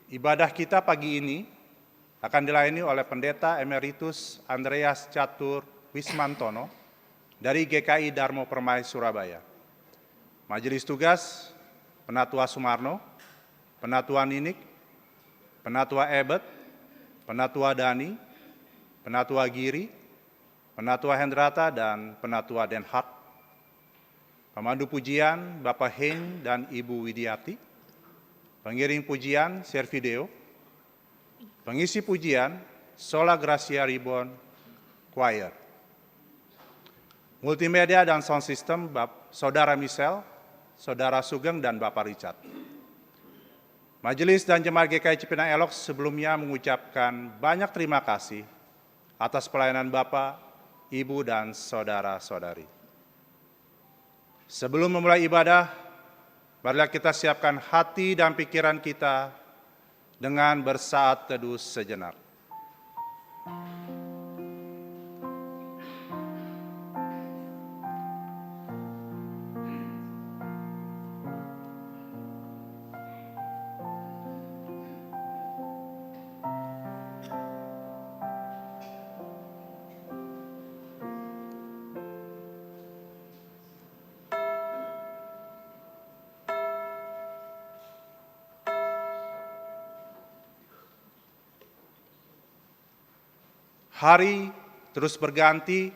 Ibadah kita pagi ini akan dilayani oleh Pendeta Emeritus Andreas Catur Wismantono dari GKI Darmo Permai Surabaya. Majelis Tugas, Penatua Sumarno, Penatua Ninik, Penatua Ebet, Penatua Dani, Penatua Giri, Penatua Hendrata, dan Penatua Den Haag. Pemandu pujian Bapak Hein dan Ibu Widiati. Pengiring pujian Servideo, pengisi pujian Sola Gracia Reborn Choir. Multimedia dan sound system Saudara Michelle, Saudara Sugeng, dan Bapak Richard. Majelis dan Jemaat GKI Cipinang Elok sebelumnya mengucapkan banyak terima kasih atas pelayanan Bapak, Ibu, dan Saudara-saudari. Sebelum memulai ibadah, marilah kita siapkan hati dan pikiran kita dengan bersaat teduh sejenak. Hari terus berganti,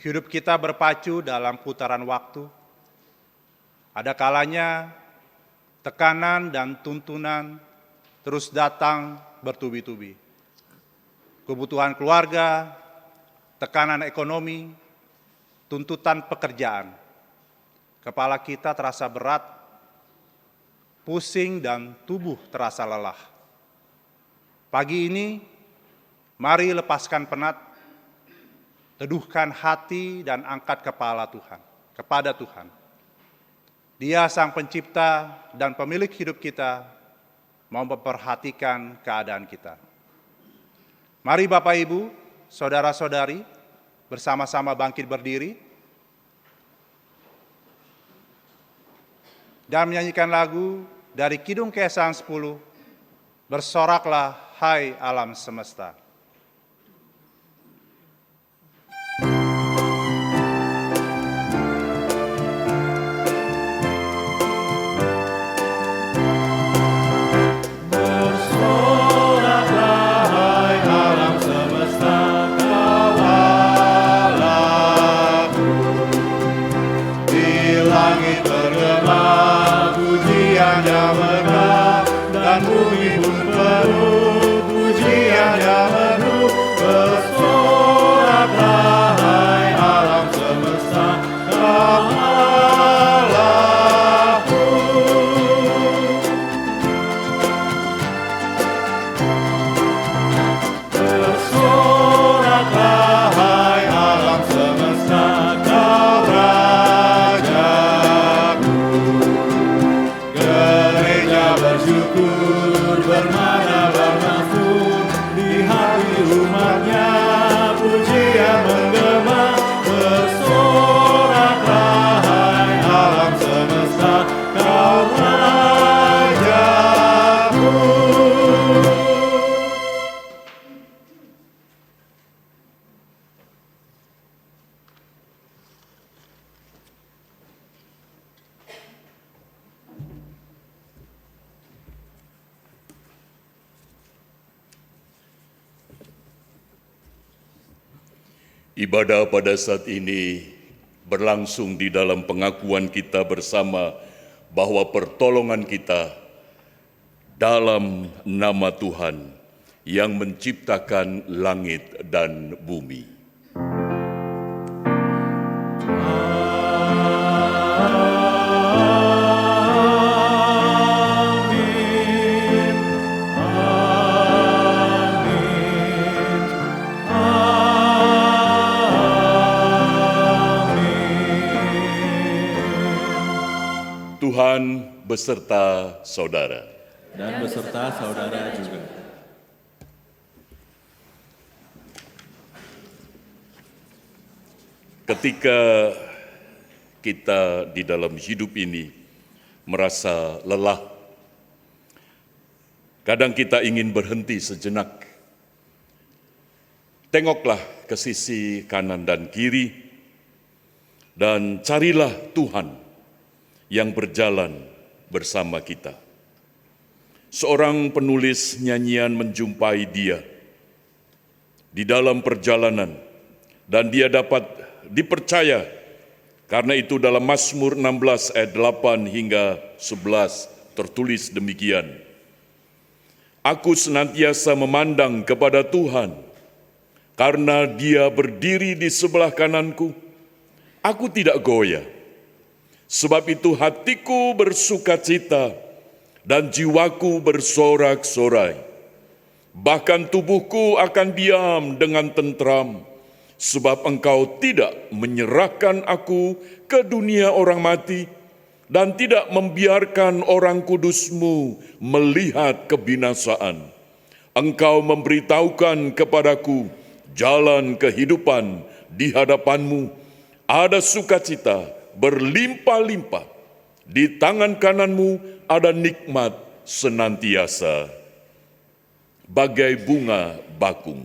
hidup kita berpacu dalam putaran waktu. Ada kalanya tekanan dan tuntunan terus datang bertubi-tubi. Kebutuhan keluarga, tekanan ekonomi, tuntutan pekerjaan. Kepala kita terasa berat, pusing, dan tubuh terasa lelah. Pagi ini, mari lepaskan penat, teduhkan hati, dan angkat kepala Tuhan, kepada Tuhan. Dia Sang Pencipta dan Pemilik hidup kita, mau memperhatikan keadaan kita. Mari Bapak Ibu, Saudara-saudari, bersama-sama bangkit berdiri dan menyanyikan lagu dari Kidung Keesahan 10, Bersoraklah Hai Alam Semesta. Ibadah pada saat ini berlangsung di dalam pengakuan kita bersama bahwa pertolongan kita dalam nama Tuhan yang menciptakan langit dan bumi. Tuhan beserta saudara. Dan beserta saudara juga. Ketika kita di dalam hidup ini merasa lelah, Kadang kita ingin berhenti sejenak. Tengoklah ke sisi kanan dan kiri, dan carilah Tuhan yang berjalan bersama kita. Seorang penulis nyanyian menjumpai dia di dalam perjalanan, dan dia dapat dipercaya. Karena itu dalam Mazmur 16 ayat 8 hingga 11 tertulis demikian. Aku senantiasa memandang kepada Tuhan, karena Dia berdiri di sebelah kananku. Aku tidak goyah. Sebab itu hatiku bersukacita dan jiwaku bersorak-sorai. Bahkan tubuhku akan diam dengan tentram, sebab Engkau tidak menyerahkan aku ke dunia orang mati dan tidak membiarkan orang kudus-Mu melihat kebinasaan. Engkau memberitahukan kepadaku jalan kehidupan. Di hadapan-Mu ada sukacita berlimpah-limpah. Di tangan kanan-Mu ada nikmat senantiasa, bagai bunga bakung.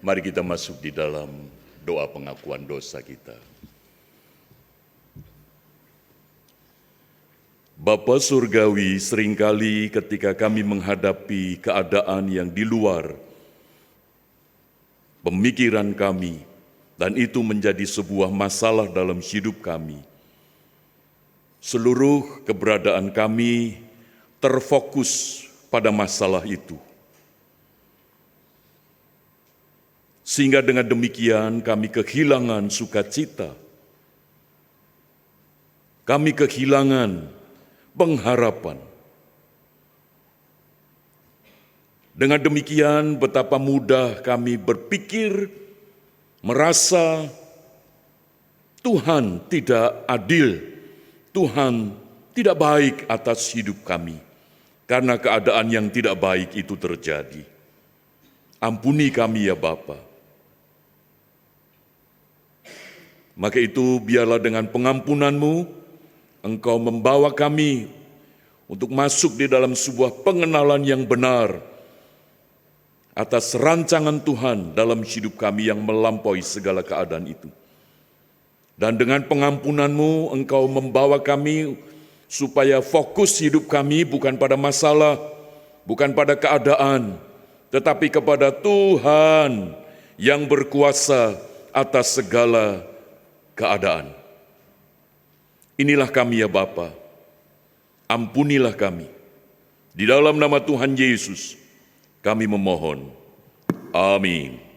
Mari kita masuk di dalam doa pengakuan dosa kita. Bapa Surgawi, seringkali ketika kami menghadapi keadaan yang di luar pemikiran kami, dan itu menjadi sebuah masalah dalam hidup kami, Seluruh keberadaan kami terfokus pada masalah itu. Sehingga dengan demikian kami kehilangan sukacita. Kami kehilangan pengharapan. Dengan demikian betapa mudah kami berpikir, merasa Tuhan tidak adil, Tuhan tidak baik atas hidup kami, karena keadaan yang tidak baik itu terjadi. Ampuni kami ya Bapa. Maka itu biarlah dengan pengampunan-Mu, Engkau membawa kami untuk masuk di dalam sebuah pengenalan yang benar atas rancangan Tuhan dalam hidup kami yang melampaui segala keadaan itu. Dan dengan pengampunan-Mu, Engkau membawa kami supaya fokus hidup kami bukan pada masalah, bukan pada keadaan, tetapi kepada Tuhan yang berkuasa atas segala keadaan. Inilah kami ya Bapa, ampunilah kami. Di dalam nama Tuhan Yesus, kami memohon. Amin.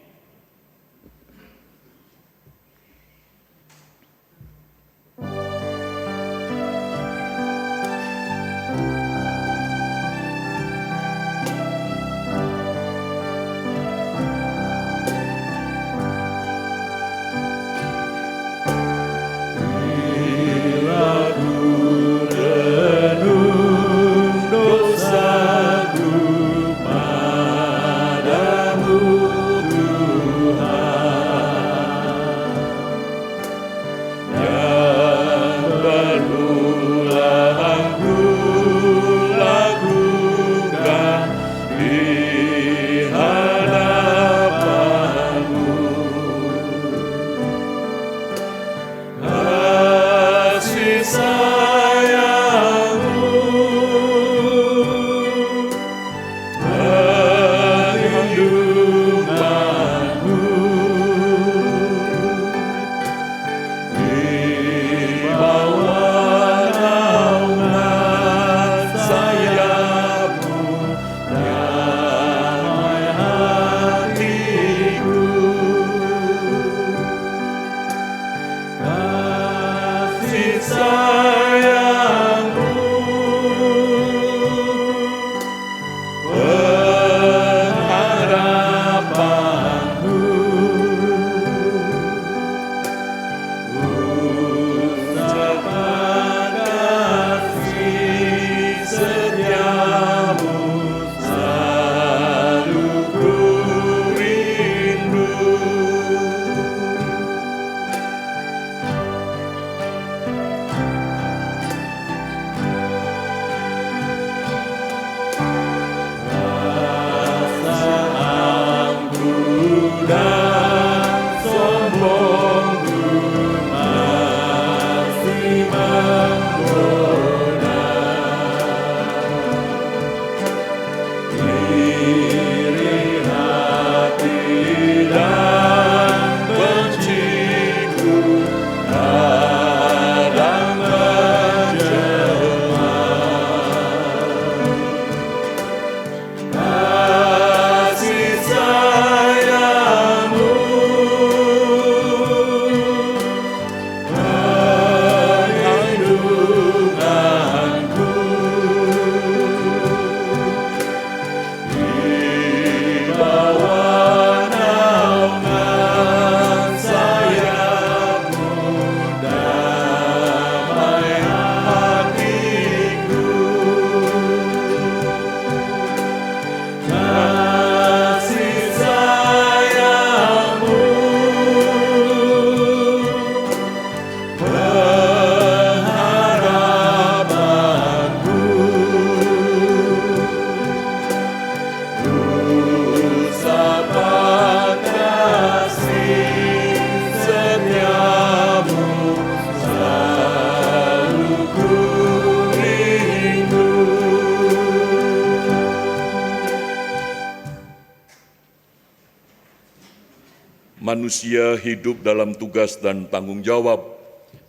Manusia hidup dalam tugas dan tanggung jawab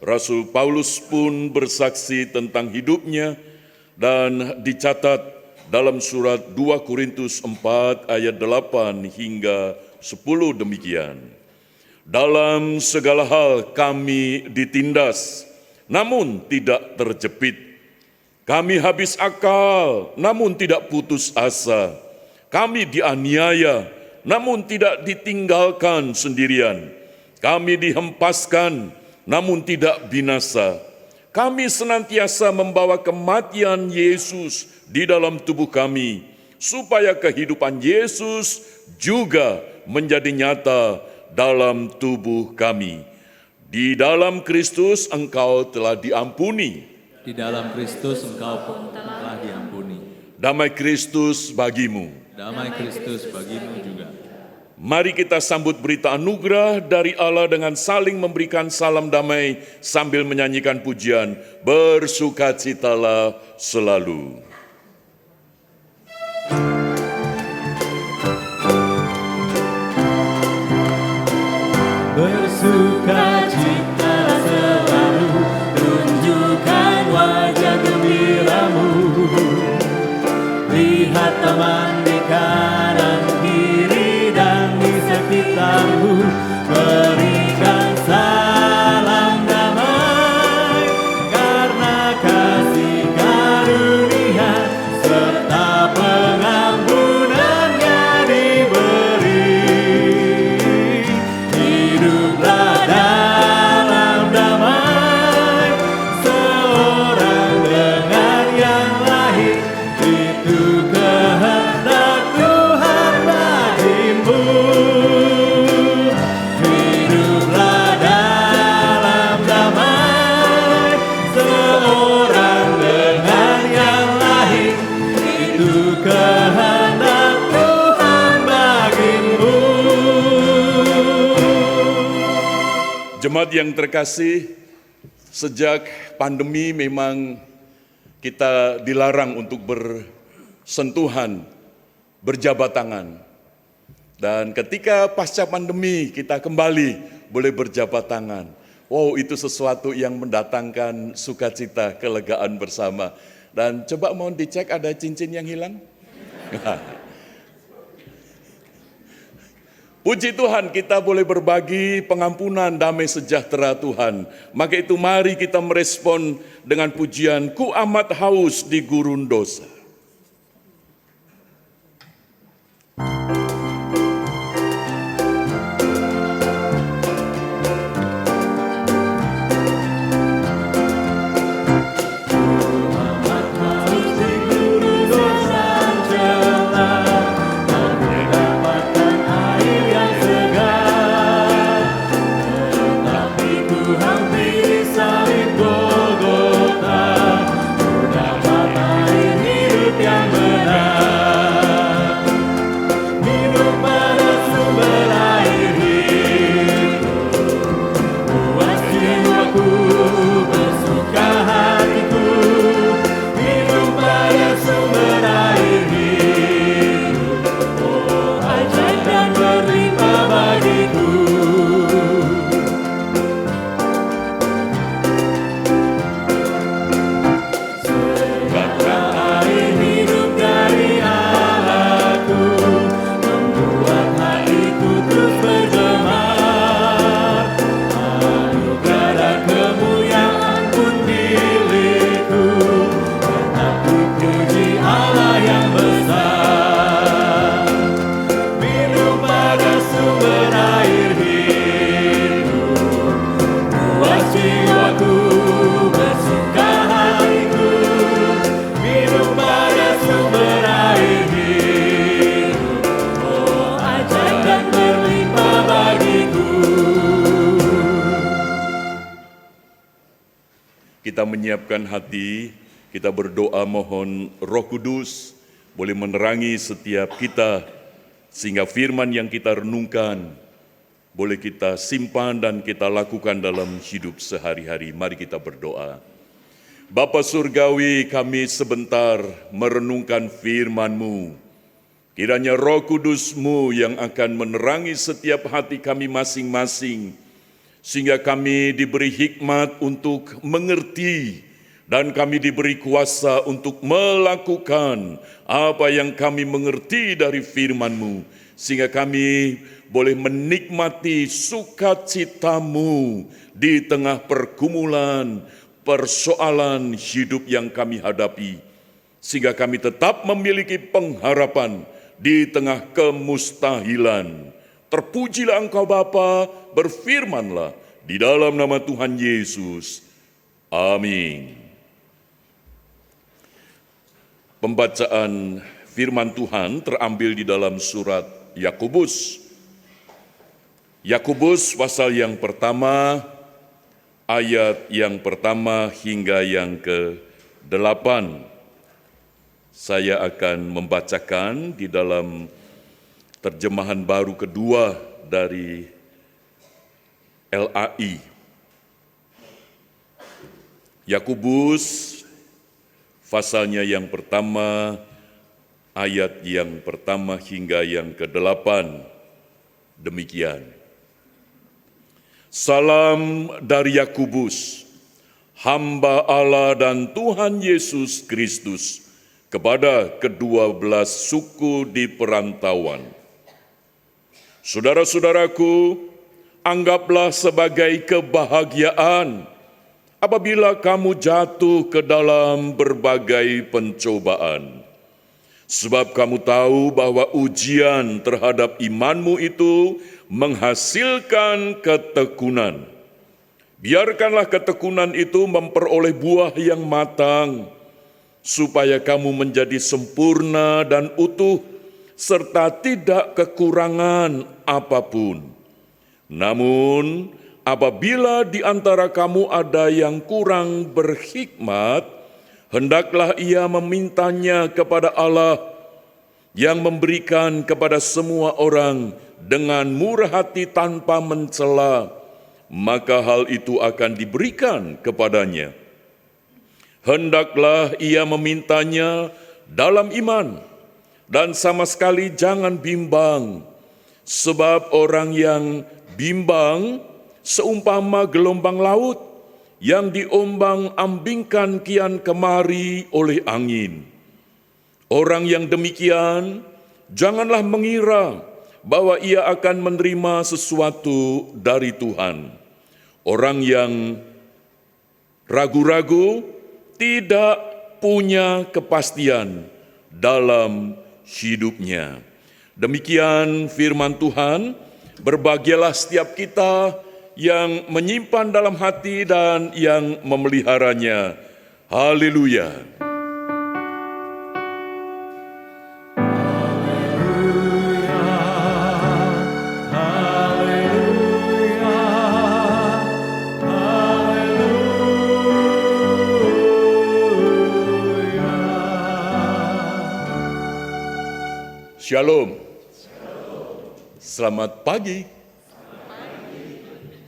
Rasul Paulus pun bersaksi tentang hidupnya dan dicatat dalam surat 2 Korintus 4 ayat 8 hingga 10 demikian. Dalam segala hal kami ditindas, namun tidak terjepit. Kami habis akal, namun tidak putus asa. Kami dianiaya, namun tidak ditinggalkan sendirian. Kami dihempaskan, namun tidak binasa. Kami senantiasa membawa kematian Yesus di dalam tubuh kami, supaya kehidupan Yesus juga menjadi nyata dalam tubuh kami. Di dalam Kristus engkau telah diampuni. Di dalam Kristus engkau pun telah diampuni. Damai Kristus bagimu. Damai Kristus bagimu juga. Mari kita sambut berita anugerah dari Allah dengan saling memberikan salam damai sambil menyanyikan pujian Bersukacitalah selalu. Bersukacitalah selalu, tunjukkan wajah gembiramu. Lihat teman di kanan kiri dan di sekitarmu, berikan salam damai, karena kasih karunia serta pengampunannya diberi. Hiduplah dalam damai, seorang dengan yang lain, itu kehendak Tuhan bagimu. Hiduplah dalam damai, seorang dengan yang lain, itu kehendak Tuhan bagimu. Jemaat yang terkasih, sejak pandemi memang kita dilarang untuk bersentuhan, berjabat tangan. Dan ketika pasca pandemi kita kembali boleh berjabat tangan. Wow, itu sesuatu yang mendatangkan sukacita, kelegaan bersama. Dan coba mohon dicek ada cincin yang hilang. Puji Tuhan, kita boleh berbagi pengampunan, damai sejahtera Tuhan. Maka itu mari kita merespon dengan pujian Ku amat haus di gurun dosa. Kita menyiapkan hati, kita berdoa mohon Roh Kudus boleh menerangi setiap kita, sehingga firman yang kita renungkan boleh kita simpan dan kita lakukan dalam hidup sehari-hari. Mari kita berdoa. Bapa Surgawi, kami sebentar merenungkan firman-Mu. Kiranya Roh Kudus-Mu yang akan menerangi setiap hati kami masing-masing, sehingga kami diberi hikmat untuk mengerti dan kami diberi kuasa untuk melakukan apa yang kami mengerti dari firman-Mu, sehingga kami boleh menikmati sukacita-Mu di tengah pergumulan, persoalan hidup yang kami hadapi, sehingga kami tetap memiliki pengharapan di tengah kemustahilan. Terpujilah Engkau Bapa, berfirmanlah di dalam nama Tuhan Yesus. Amin. Pembacaan firman Tuhan terambil di dalam surat Yakobus. Yakobus pasal yang pertama, ayat yang pertama hingga yang ke-8. Saya akan membacakan di dalam terjemahan baru kedua dari LAI. Yakobus pasalnya yang pertama, ayat yang pertama hingga yang ke-8. Demikian. Salam dari Yakobus, hamba Allah dan Tuhan Yesus Kristus, kepada ke-12 suku di perantauan. Saudara-saudaraku, anggaplah sebagai kebahagiaan apabila kamu jatuh ke dalam berbagai pencobaan. Sebab kamu tahu bahwa ujian terhadap imanmu itu menghasilkan ketekunan. Biarkanlah ketekunan itu memperoleh buah yang matang, supaya kamu menjadi sempurna dan utuh, serta tidak kekurangan apapun. Namun, apabila di antara kamu ada yang kurang berhikmat, hendaklah ia memintanya kepada Allah yang memberikan kepada semua orang dengan murah hati tanpa mencela, maka hal itu akan diberikan kepadanya. Hendaklah ia memintanya dalam iman, dan sama sekali jangan bimbang, sebab orang yang bimbang seumpama gelombang laut yang diombang-ambingkan kian kemari oleh angin. Orang yang demikian, janganlah mengira bahwa ia akan menerima sesuatu dari Tuhan. Orang yang ragu-ragu tidak punya kepastian dalam hidupnya. Demikian firman Tuhan. Berbahagialah setiap kita yang menyimpan dalam hati dan yang memeliharanya. Haleluya. Shalom. Selamat pagi.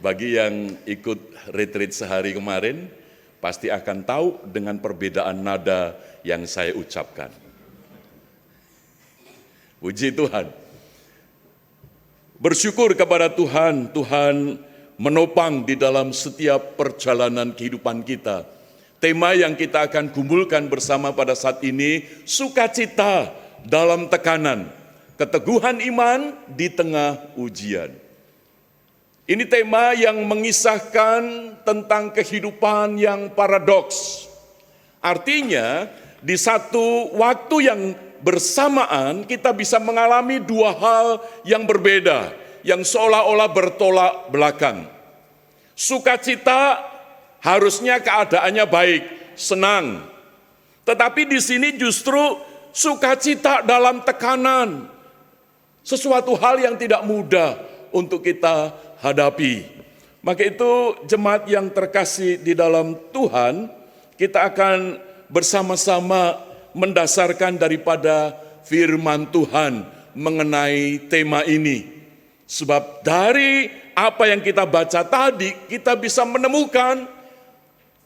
Bagi yang ikut retreat sehari kemarin, pasti akan tahu dengan perbedaan nada yang saya ucapkan. Puji Tuhan. Bersyukur kepada Tuhan, Tuhan menopang di dalam setiap perjalanan kehidupan kita. Tema yang kita akan kumpulkan bersama pada saat ini, sukacita dalam tekanan, keteguhan iman di tengah ujian. Ini tema yang mengisahkan tentang kehidupan yang paradoks. Artinya, di satu waktu yang bersamaan kita bisa mengalami dua hal yang berbeda, yang seolah-olah bertolak belakang. Sukacita harusnya keadaannya baik, senang. Tetapi di sini justru sukacita dalam tekanan. Sesuatu hal yang tidak mudah untuk kita hadapi. Maka itu jemaat yang terkasih di dalam Tuhan, kita akan bersama-sama mendasarkan daripada firman Tuhan mengenai tema ini. Sebab dari apa yang kita baca tadi, kita bisa menemukan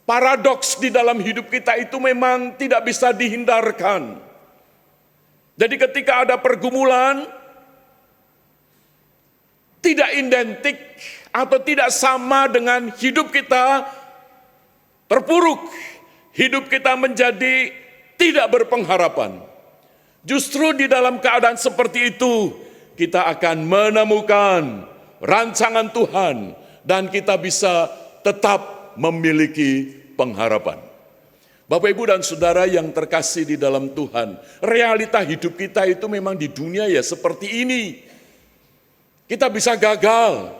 paradoks di dalam hidup kita itu memang tidak bisa dihindarkan. Jadi ketika ada pergumulan, tidak identik atau tidak sama dengan hidup kita terpuruk, hidup kita menjadi tidak berpengharapan. Justru di dalam keadaan seperti itu, kita akan menemukan rancangan Tuhan dan kita bisa tetap memiliki pengharapan. Bapak, Ibu, dan Saudara yang terkasih di dalam Tuhan, realita hidup kita itu memang di dunia ya seperti ini. Kita bisa gagal,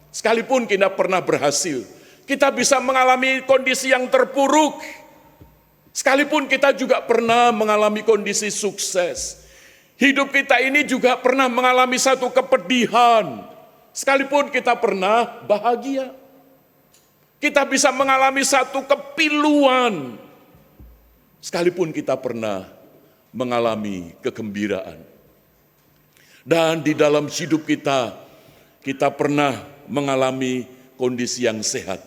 sekalipun kita pernah berhasil. Kita bisa mengalami kondisi yang terpuruk, sekalipun kita juga pernah mengalami kondisi sukses. Hidup kita ini juga pernah mengalami satu kepedihan, sekalipun kita pernah bahagia. Kita bisa mengalami satu kepiluan, sekalipun kita pernah mengalami kegembiraan. Dan di dalam hidup kita, kita pernah mengalami kondisi yang sehat,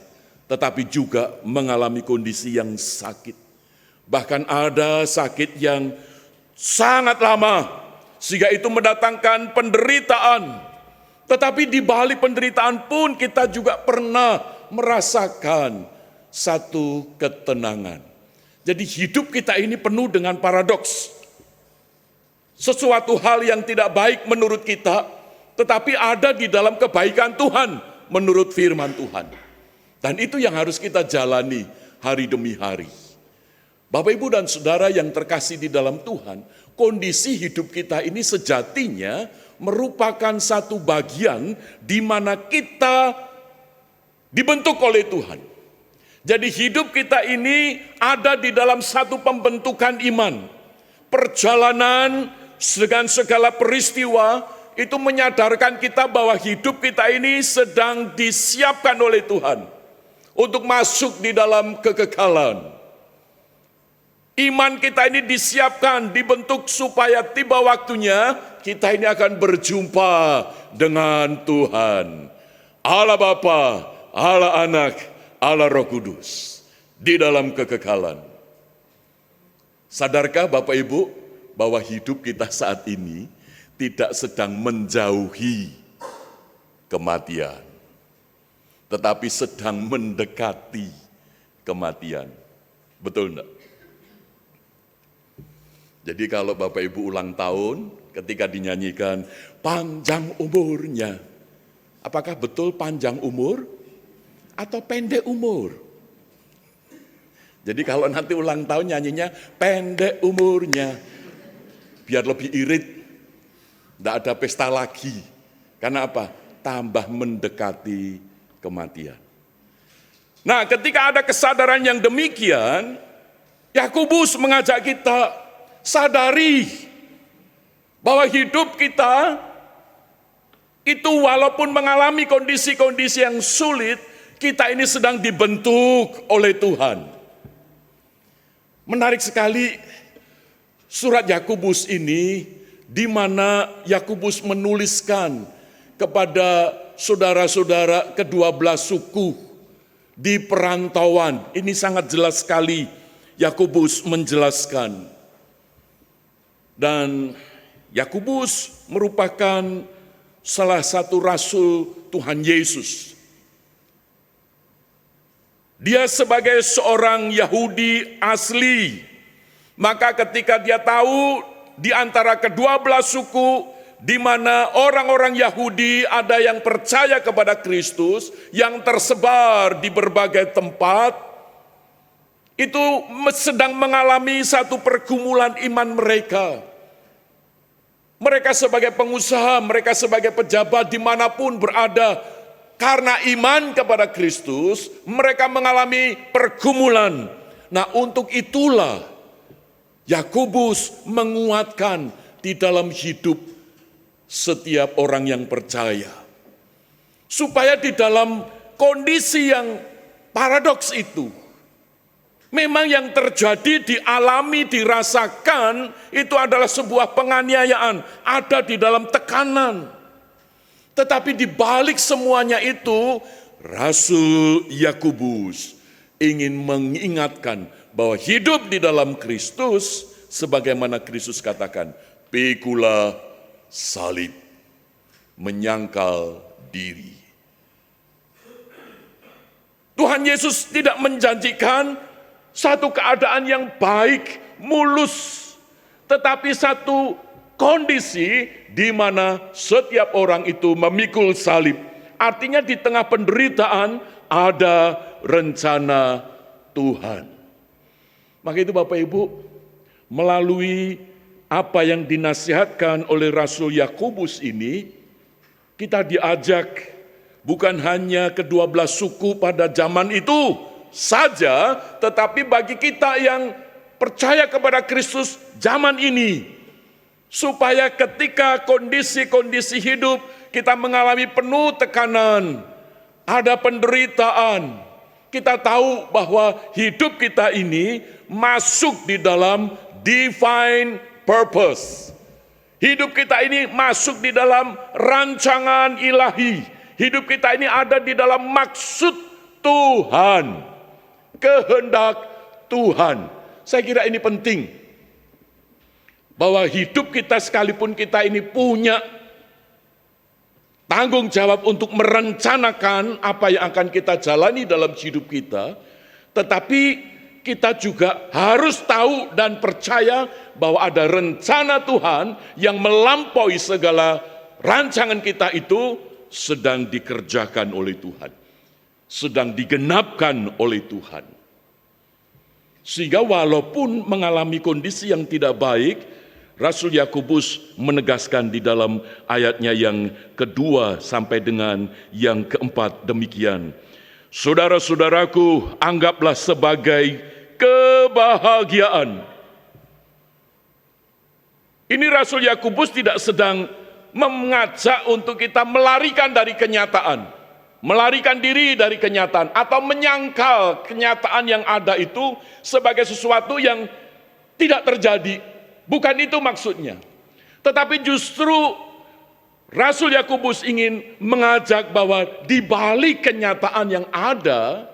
tetapi juga mengalami kondisi yang sakit. Bahkan ada sakit yang sangat lama, sehingga itu mendatangkan penderitaan. Tetapi di balik penderitaan pun kita juga pernah merasakan satu ketenangan. Jadi hidup kita ini penuh dengan paradoks. Sesuatu hal yang tidak baik menurut kita, tetapi ada di dalam kebaikan Tuhan menurut firman Tuhan. Dan itu yang harus kita jalani hari demi hari. Bapak, Ibu, dan Saudara yang terkasih di dalam Tuhan, kondisi hidup kita ini sejatinya merupakan satu bagian di mana kita dibentuk oleh Tuhan. Jadi hidup kita ini ada di dalam satu pembentukan iman. Perjalanan dengan segala peristiwa itu menyadarkan kita bahwa hidup kita ini sedang disiapkan oleh Tuhan untuk masuk di dalam kekekalan. Iman kita ini disiapkan, dibentuk supaya tiba waktunya kita ini akan berjumpa dengan Tuhan. Allah Bapa, Allah Anak, Allah Roh Kudus di dalam kekekalan. Sadarkah Bapak Ibu bahwa hidup kita saat ini tidak sedang menjauhi kematian, tetapi sedang mendekati kematian. Betul enggak? Jadi kalau Bapak Ibu ulang tahun, ketika dinyanyikan panjang umurnya, apakah betul panjang umur atau pendek umur? Jadi kalau nanti ulang tahun nyanyinya pendek umurnya, biar lebih irit, tidak ada pesta lagi. Karena apa? Tambah mendekati kematian. Nah, ketika ada kesadaran yang demikian, Yakobus mengajak kita sadari bahwa hidup kita itu walaupun mengalami kondisi-kondisi yang sulit, kita ini sedang dibentuk oleh Tuhan. Menarik sekali surat Yakobus ini, di mana Yakobus menuliskan kepada saudara-saudara kedua belas suku di perantauan. Ini sangat jelas sekali Yakobus menjelaskan. Dan Yakobus merupakan salah satu rasul Tuhan Yesus. Dia sebagai seorang Yahudi asli, maka ketika dia tahu di antara kedua belas suku, di mana orang-orang Yahudi ada yang percaya kepada Kristus, yang tersebar di berbagai tempat, itu sedang mengalami satu pergumulan iman mereka. Mereka sebagai pengusaha, mereka sebagai pejabat dimanapun berada, karena iman kepada Kristus, mereka mengalami pergumulan. Nah, untuk itulah Yakobus menguatkan di dalam hidup setiap orang yang percaya. Supaya di dalam kondisi yang paradoks itu, memang yang terjadi, dialami, dirasakan, itu adalah sebuah penganiayaan, ada di dalam tekanan. Tetapi di balik semuanya itu, Rasul Yakobus ingin mengingatkan bahwa hidup di dalam Kristus, sebagaimana Kristus katakan, pikulah salib, menyangkal diri. Tuhan Yesus tidak menjanjikan satu keadaan yang baik, mulus, tetapi satu kondisi di mana setiap orang itu memikul salib. Artinya di tengah penderitaan ada rencana Tuhan. Maka itu Bapak Ibu, melalui apa yang dinasihatkan oleh Rasul Yakobus ini, kita diajak bukan hanya ke-12 suku pada zaman itu saja, tetapi bagi kita yang percaya kepada Kristus zaman ini, supaya ketika kondisi-kondisi hidup kita mengalami penuh tekanan, ada penderitaan, kita tahu bahwa hidup kita ini masuk di dalam divine purpose. Hidup kita ini masuk di dalam rancangan ilahi. Hidup kita ini ada di dalam maksud Tuhan, kehendak Tuhan. Saya kira ini penting, bahwa hidup kita sekalipun kita ini punya tanggung jawab untuk merencanakan apa yang akan kita jalani dalam hidup kita, tetapi kita juga harus tahu dan percaya bahwa ada rencana Tuhan yang melampaui segala rancangan kita itu sedang dikerjakan oleh Tuhan, sedang digenapkan oleh Tuhan. Sehingga walaupun mengalami kondisi yang tidak baik, Rasul Yakobus menegaskan di dalam ayatnya yang kedua sampai dengan yang keempat demikian. Saudara-saudaraku, anggaplah sebagai kebahagiaan. Ini Rasul Yakobus tidak sedang mengajak untuk kita melarikan dari kenyataan, melarikan diri dari kenyataan, atau menyangkal kenyataan yang ada itu sebagai sesuatu yang tidak terjadi. Bukan itu maksudnya. Tetapi justru Rasul Yakobus ingin mengajak bahwa di balik kenyataan yang ada,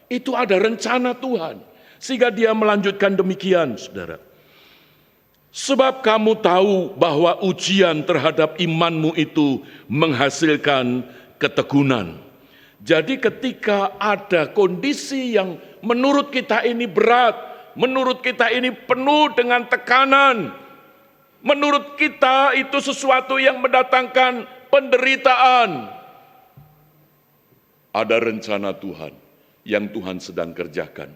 itu ada rencana Tuhan. Sehingga dia melanjutkan demikian, saudara. Sebab kamu tahu bahwa ujian terhadap imanmu itu menghasilkan ketekunan. Jadi ketika ada kondisi yang menurut kita ini berat, menurut kita ini penuh dengan tekanan, menurut kita itu sesuatu yang mendatangkan penderitaan, ada rencana Tuhan yang Tuhan sedang kerjakan.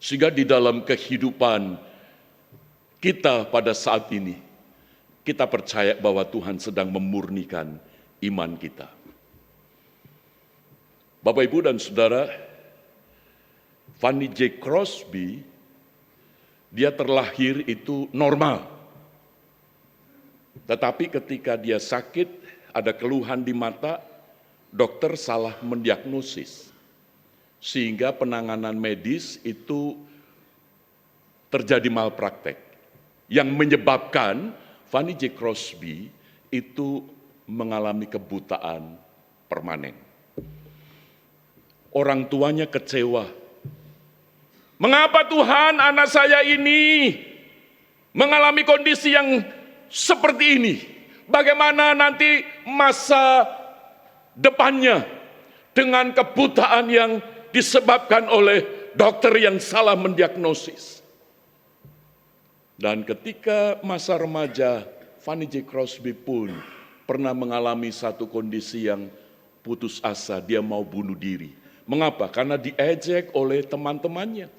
Sehingga di dalam kehidupan kita pada saat ini, kita percaya bahwa Tuhan sedang memurnikan iman kita. Bapak, Ibu, dan Saudara, Fanny J. Crosby, dia terlahir itu normal. Tetapi ketika dia sakit, ada keluhan di mata, dokter salah mendiagnosis. Sehingga penanganan medis itu terjadi malpraktek. Yang menyebabkan Fanny J. Crosby itu mengalami kebutaan permanen. Orang tuanya kecewa. Mengapa Tuhan anak saya ini mengalami kondisi yang seperti ini? Bagaimana nanti masa depannya dengan kebutaan yang disebabkan oleh dokter yang salah mendiagnosis? Dan ketika masa remaja, Fanny J. Crosby pun pernah mengalami satu kondisi yang putus asa, dia mau bunuh diri. Mengapa? Karena diejek oleh teman-temannya.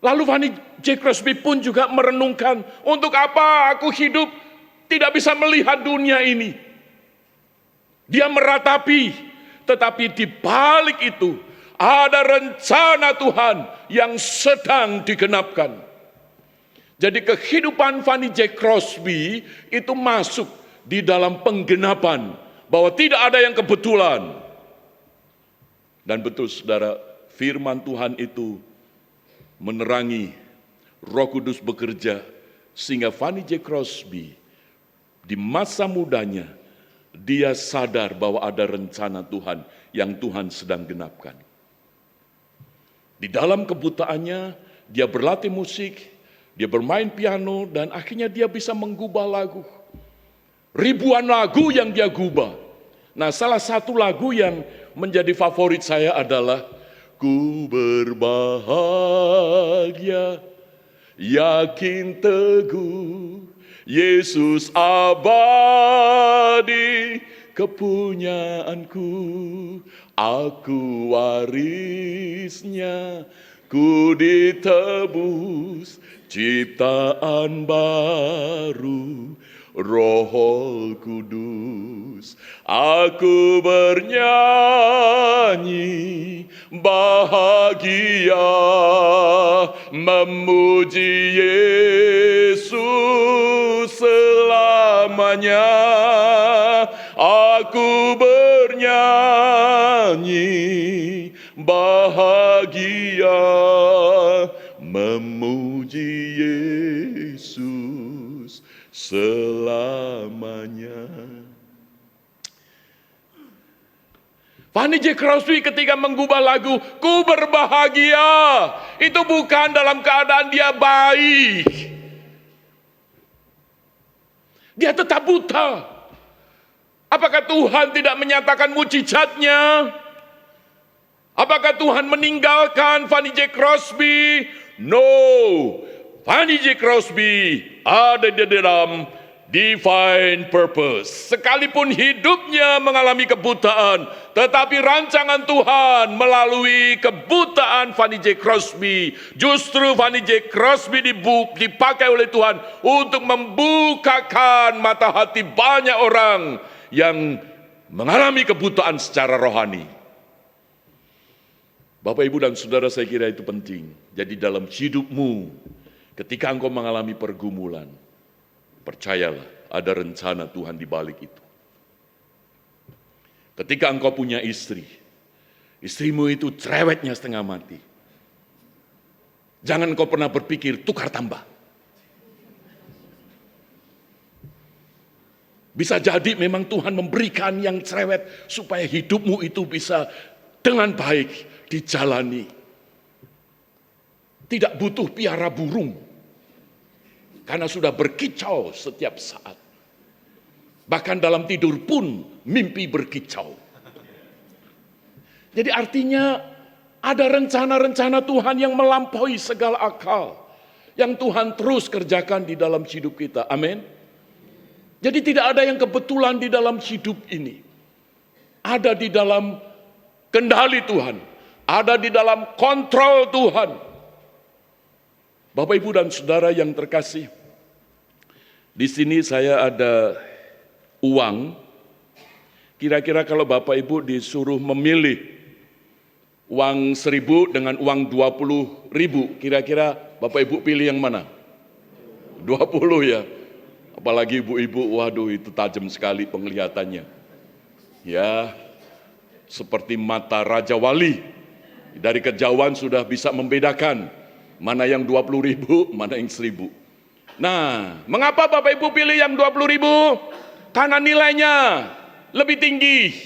Lalu Fanny J. Crosby pun juga merenungkan, untuk apa aku hidup tidak bisa melihat dunia ini? Dia meratapi, tetapi di balik itu ada rencana Tuhan yang sedang digenapkan. Jadi kehidupan Fanny J. Crosby itu masuk di dalam penggenapan, bahwa tidak ada yang kebetulan. Dan betul saudara, firman Tuhan itu menerangi, Roh Kudus bekerja, sehingga Fanny J. Crosby di masa mudanya, dia sadar bahwa ada rencana Tuhan yang Tuhan sedang genapkan. Di dalam kebutaannya, dia berlatih musik, dia bermain piano, dan akhirnya dia bisa menggubah lagu. ribuan lagu yang dia gubah. Nah, salah satu lagu yang menjadi favorit saya adalah Ku berbahagia, yakin teguh, Yesus abadi kepunyaanku, aku warisnya, ku ditebus ciptaan baru, Roh Kudus. Aku bernyanyi bahagia, memuji Yesus selamanya. Aku bernyanyi bahagia, memuji Yesus selamanya. Fanny J. Crosby ketika menggubah lagu Ku berbahagia, itu bukan dalam keadaan dia baik. Dia tetap buta. Apakah Tuhan tidak menyatakan mujizatnya? Apakah Tuhan meninggalkan Fanny J. Crosby? No. Fanny J. Crosby ada di dalam divine purpose. Sekalipun hidupnya mengalami kebutaan, tetapi rancangan Tuhan melalui kebutaan Fanny J. Crosby, justru Fanny J. Crosby dipakai oleh Tuhan untuk membukakan mata hati banyak orang yang mengalami kebutaan secara rohani. Bapak, Ibu, dan Saudara, saya kira itu penting. Jadi dalam hidupmu, ketika engkau mengalami pergumulan, percayalah, ada rencana Tuhan di balik itu. Ketika engkau punya istri, istrimu itu cerewetnya setengah mati. Jangan engkau pernah berpikir tukar tambah. Bisa jadi memang Tuhan memberikan yang cerewet supaya hidupmu itu bisa dengan baik dijalani. Tidak butuh piara burung. Karena sudah berkicau setiap saat. Bahkan dalam tidur pun mimpi berkicau. Jadi artinya ada rencana-rencana Tuhan yang melampaui segala akal. Yang Tuhan terus kerjakan di dalam hidup kita. Amin. Jadi tidak ada yang kebetulan di dalam hidup ini. Ada di dalam kendali Tuhan. Ada di dalam kontrol Tuhan. Bapak, Ibu, dan Saudara yang terkasih, di sini saya ada uang. Kira-kira kalau Bapak Ibu disuruh memilih uang 1.000 dengan uang 20.000, kira-kira Bapak Ibu pilih yang mana? 20 ya. Apalagi ibu-ibu, waduh itu tajam sekali penglihatannya. Ya, seperti mata Raja Wali. Dari kejauhan sudah bisa membedakan mana yang 20.000, mana yang 1.000. Nah, mengapa Bapak Ibu pilih yang 20.000? Karena nilainya lebih tinggi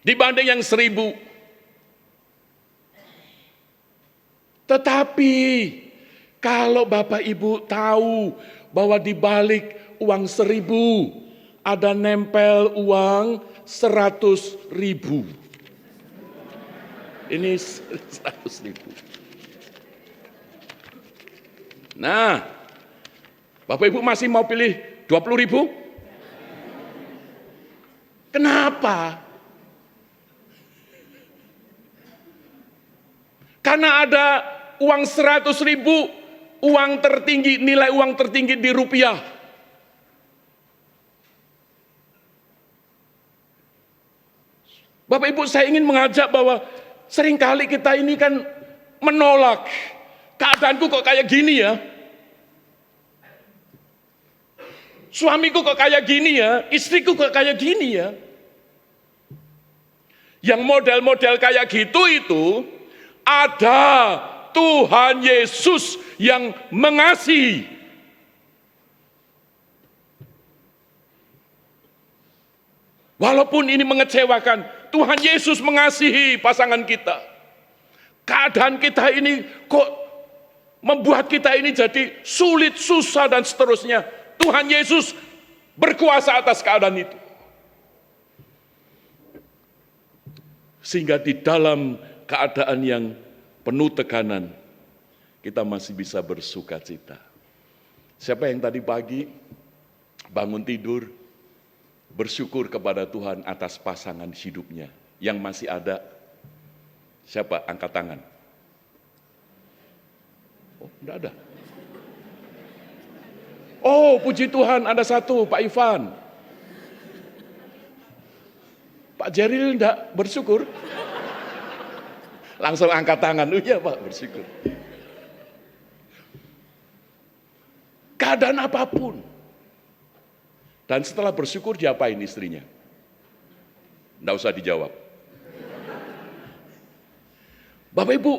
dibanding yang 1.000. Tetapi kalau Bapak Ibu tahu bahwa di balik uang 1.000 ada nempel uang 100.000. Ini 100.000. Nah, Bapak Ibu masih mau pilih 20.000? Kenapa? Karena ada uang 100.000, uang tertinggi, nilai uang tertinggi di rupiah. Bapak Ibu, saya ingin mengajak bahwa seringkali kita ini kan menolak. Keadaanku kok kayak gini ya? Suamiku kok kayak gini ya? Istriku kok kayak gini ya? Yang model-model kayak gitu itu ada Tuhan Yesus yang mengasihi. Walaupun ini mengecewakan, Tuhan Yesus mengasihi pasangan kita. Keadaan kita ini kok membuat kita ini jadi sulit, susah, dan seterusnya. Tuhan Yesus berkuasa atas keadaan itu. Sehingga di dalam keadaan yang penuh tekanan, kita masih bisa bersuka cita. Siapa yang tadi pagi bangun tidur, bersyukur kepada Tuhan atas pasangan hidupnya yang masih ada? Siapa? Angkat tangan. Oh, enggak ada. Oh, puji Tuhan, ada satu, Pak Ivan. Pak Jeril enggak bersyukur? Langsung angkat tangan. Oh iya Pak, bersyukur. Keadaan apapun. Dan setelah bersyukur diapain istrinya? Enggak usah dijawab. Bapak Ibu,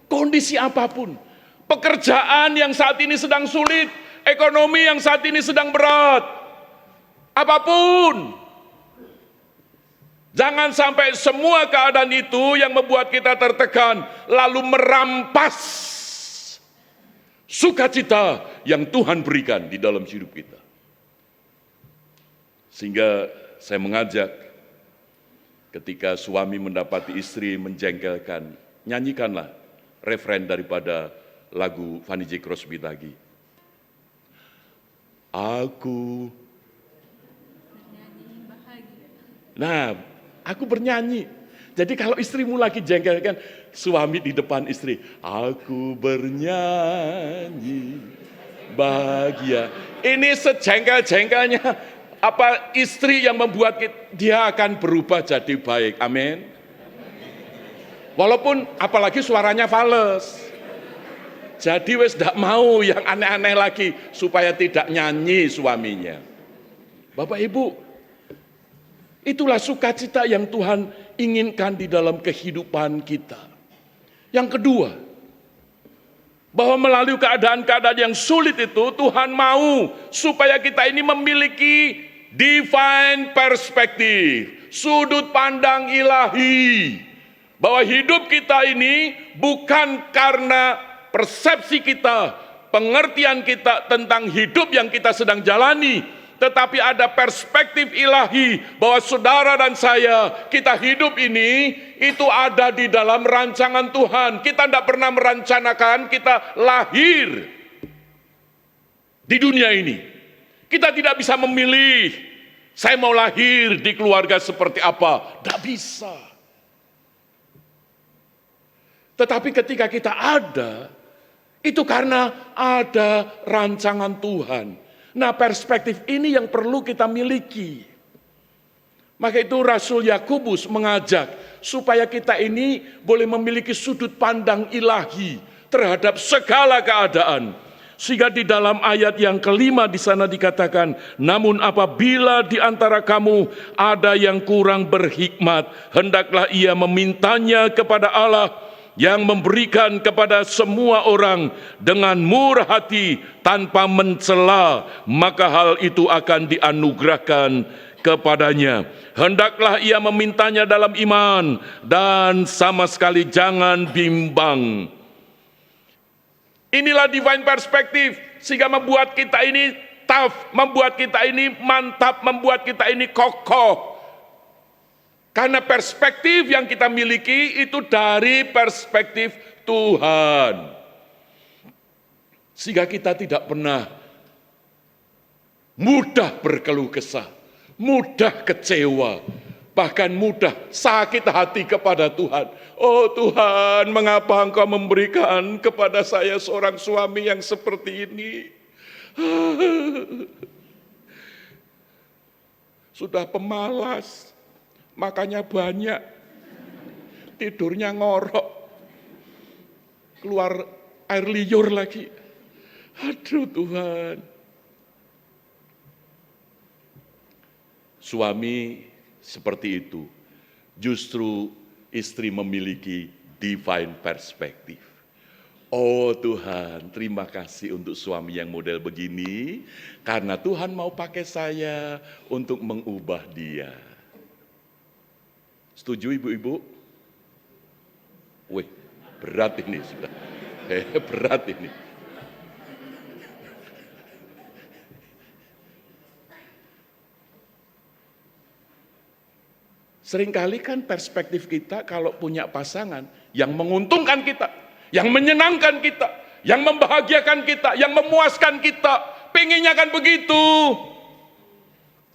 kondisi apapun, pekerjaan yang saat ini sedang sulit, ekonomi yang saat ini sedang berat, apapun, jangan sampai semua keadaan itu yang membuat kita tertekan, lalu merampas sukacita yang Tuhan berikan di dalam hidup kita. Sehingga saya mengajak, ketika suami mendapati istri menjengkelkan, nyanyikanlah referen daripada lagu Fanny J. Crosby lagi. Aku Nah, aku bernyanyi. Jadi kalau istrimu lagi jengkelkan, suami di depan istri, aku bernyanyi bahagia. Ini sejengkel-jengkelnya, apa istri yang membuat dia akan berubah jadi baik. Amin. Walaupun apalagi suaranya fales. Jadi wes tidak mau yang aneh-aneh lagi supaya tidak nyanyi suaminya. Bapak Ibu, itulah sukacita yang Tuhan inginkan di dalam kehidupan kita. Yang kedua, bahwa melalui keadaan-keadaan yang sulit itu Tuhan mau supaya kita ini memiliki divine perspective, sudut pandang ilahi. Bahwa hidup kita ini bukan karena persepsi kita, pengertian kita tentang hidup yang kita sedang jalani, tetapi ada perspektif ilahi bahwa saudara dan saya, kita hidup ini itu ada di dalam rancangan Tuhan. Kita tidak pernah merencanakan kita lahir di dunia ini. Kita tidak bisa memilih, saya mau lahir di keluarga seperti apa. Tidak bisa. Tetapi ketika kita ada, itu karena ada rancangan Tuhan. Nah, perspektif ini yang perlu kita miliki. Maka itu Rasul Yakobus mengajak supaya kita ini boleh memiliki sudut pandang ilahi terhadap segala keadaan. Sehingga di dalam ayat yang kelima di sana dikatakan, namun apabila di antara kamu ada yang kurang berhikmat, hendaklah ia memintanya kepada Allah yang memberikan kepada semua orang dengan murah hati tanpa mencela, maka hal itu akan dianugerahkan kepadanya. Hendaklah ia memintanya dalam iman dan sama sekali jangan bimbang. Inilah divine perspective, sehingga membuat kita ini tough, membuat kita ini mantap, membuat kita ini kokoh. Karena perspektif yang kita miliki itu dari perspektif Tuhan. Sehingga kita tidak pernah mudah berkeluh kesah, mudah kecewa, bahkan mudah sakit hati kepada Tuhan. Oh Tuhan, mengapa Engkau memberikan kepada saya seorang suami yang seperti ini? Sudah pemalas, makannya banyak, tidurnya ngorok, keluar air liur lagi. Aduh Tuhan. Suami seperti itu, justru istri memiliki divine perspective. Oh Tuhan, terima kasih untuk suami yang model begini, karena Tuhan mau pakai saya untuk mengubah dia. Setuju ibu-ibu? Wih, berat ini sudah. Berat ini. Seringkali kan perspektif kita kalau punya pasangan yang menguntungkan kita, yang menyenangkan kita, yang membahagiakan kita, yang memuaskan kita, pengennya kan begitu.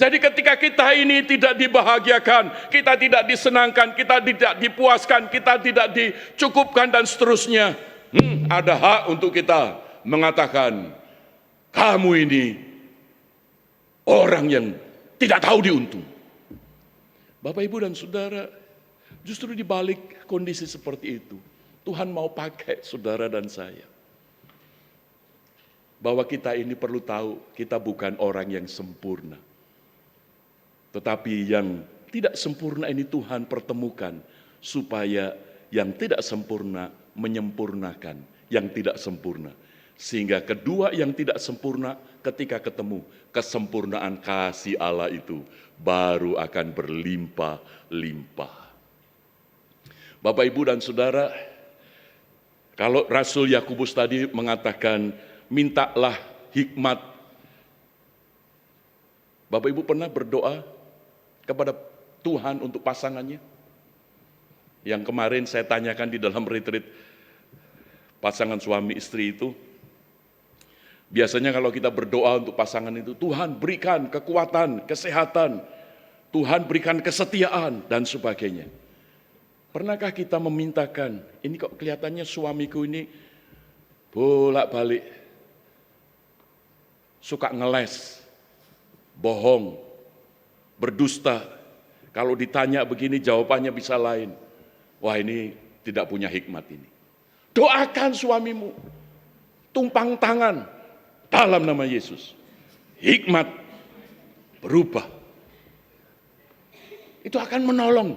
Jadi ketika kita ini tidak dibahagiakan, kita tidak disenangkan, kita tidak dipuaskan, kita tidak dicukupkan dan seterusnya, ada hak untuk kita mengatakan, kamu ini orang yang tidak tahu diuntung. Bapak, Ibu, dan Saudara, justru di balik kondisi seperti itu, Tuhan mau pakai saudara dan saya. Bahwa kita ini perlu tahu, kita bukan orang yang sempurna. Tetapi yang tidak sempurna ini Tuhan pertemukan, supaya yang tidak sempurna menyempurnakan yang tidak sempurna. Sehingga kedua yang tidak sempurna ketika ketemu, kesempurnaan kasih Allah itu baru akan berlimpah-limpah. Bapak, Ibu, dan Saudara, kalau Rasul Yakobus tadi mengatakan, mintalah hikmat. Bapak, Ibu, pernah berdoa kepada Tuhan untuk pasangannya? Yang kemarin saya tanyakan di dalam retreat pasangan suami istri itu, biasanya kalau kita berdoa untuk pasangan itu, Tuhan berikan kekuatan, kesehatan, Tuhan berikan kesetiaan, dan sebagainya. Pernahkah kita memintakan, ini kok kelihatannya suamiku ini bolak-balik, suka ngeles, bohong, berdusta. Kalau ditanya begini jawabannya bisa lain. Wah, ini tidak punya hikmat ini. Doakan suamimu, tumpang tangan dalam nama Yesus. Hikmat berubah. Itu akan menolong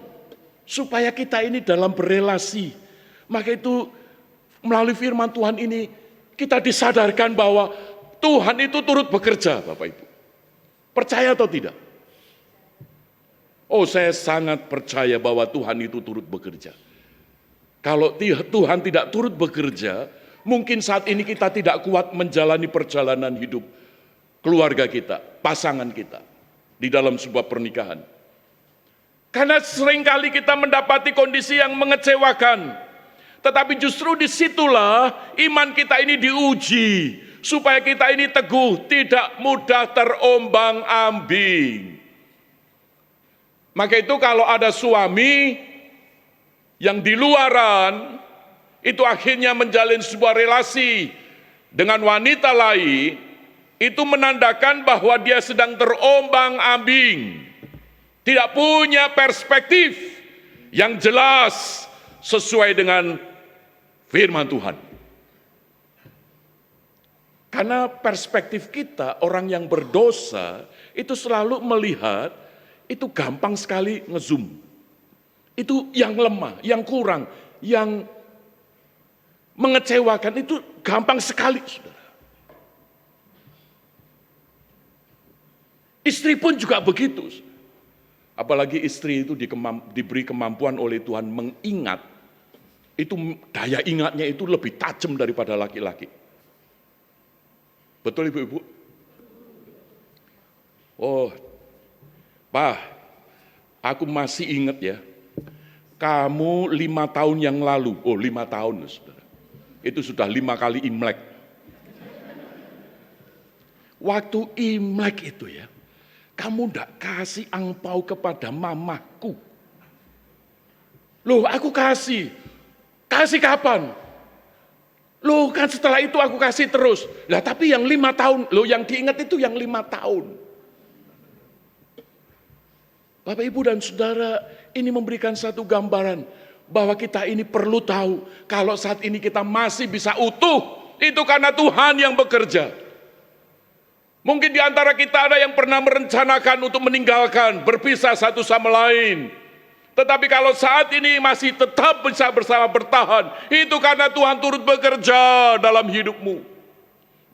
supaya kita ini dalam berelasi. Maka itu melalui firman Tuhan ini kita disadarkan bahwa Tuhan itu turut bekerja, Bapak Ibu. Percaya atau tidak? Oh, saya sangat percaya bahwa Tuhan itu turut bekerja. Kalau Tuhan tidak turut bekerja, mungkin saat ini kita tidak kuat menjalani perjalanan hidup keluarga kita, pasangan kita di dalam sebuah pernikahan. Karena seringkali kita mendapati kondisi yang mengecewakan. Tetapi justru disitulah iman kita ini diuji. Supaya kita ini teguh, tidak mudah terombang-ambing. Maka itu kalau ada suami yang di luaran, itu akhirnya menjalin sebuah relasi dengan wanita lain, itu menandakan bahwa dia sedang terombang-ambing. Tidak punya perspektif yang jelas sesuai dengan firman Tuhan. Karena perspektif kita, orang yang berdosa, itu selalu melihat, itu gampang sekali ngezoom. Itu yang lemah, yang kurang, yang mengecewakan, itu gampang sekali, saudara. Istri pun juga begitu. Apalagi istri itu diberi kemampuan oleh Tuhan mengingat, itu daya ingatnya itu lebih tajam daripada laki-laki. Betul, Ibu-ibu? Oh, Pak, aku masih ingat ya, kamu 5 tahun yang lalu, 5 tahun, saudara, itu sudah 5 kali Imlek. Waktu Imlek itu ya, kamu tidak kasih angpau kepada mamaku. Loh, aku kasih. Kasih kapan? Loh, kan setelah itu aku kasih terus. Lah, tapi yang 5 tahun, loh yang diingat itu yang 5 tahun. Bapak, Ibu, dan Saudara, ini memberikan satu gambaran bahwa kita ini perlu tahu kalau saat ini kita masih bisa utuh, itu karena Tuhan yang bekerja. Mungkin di antara kita ada yang pernah merencanakan untuk meninggalkan, berpisah satu sama lain. Tetapi kalau saat ini masih tetap bisa bersama bertahan, itu karena Tuhan turut bekerja dalam hidupmu.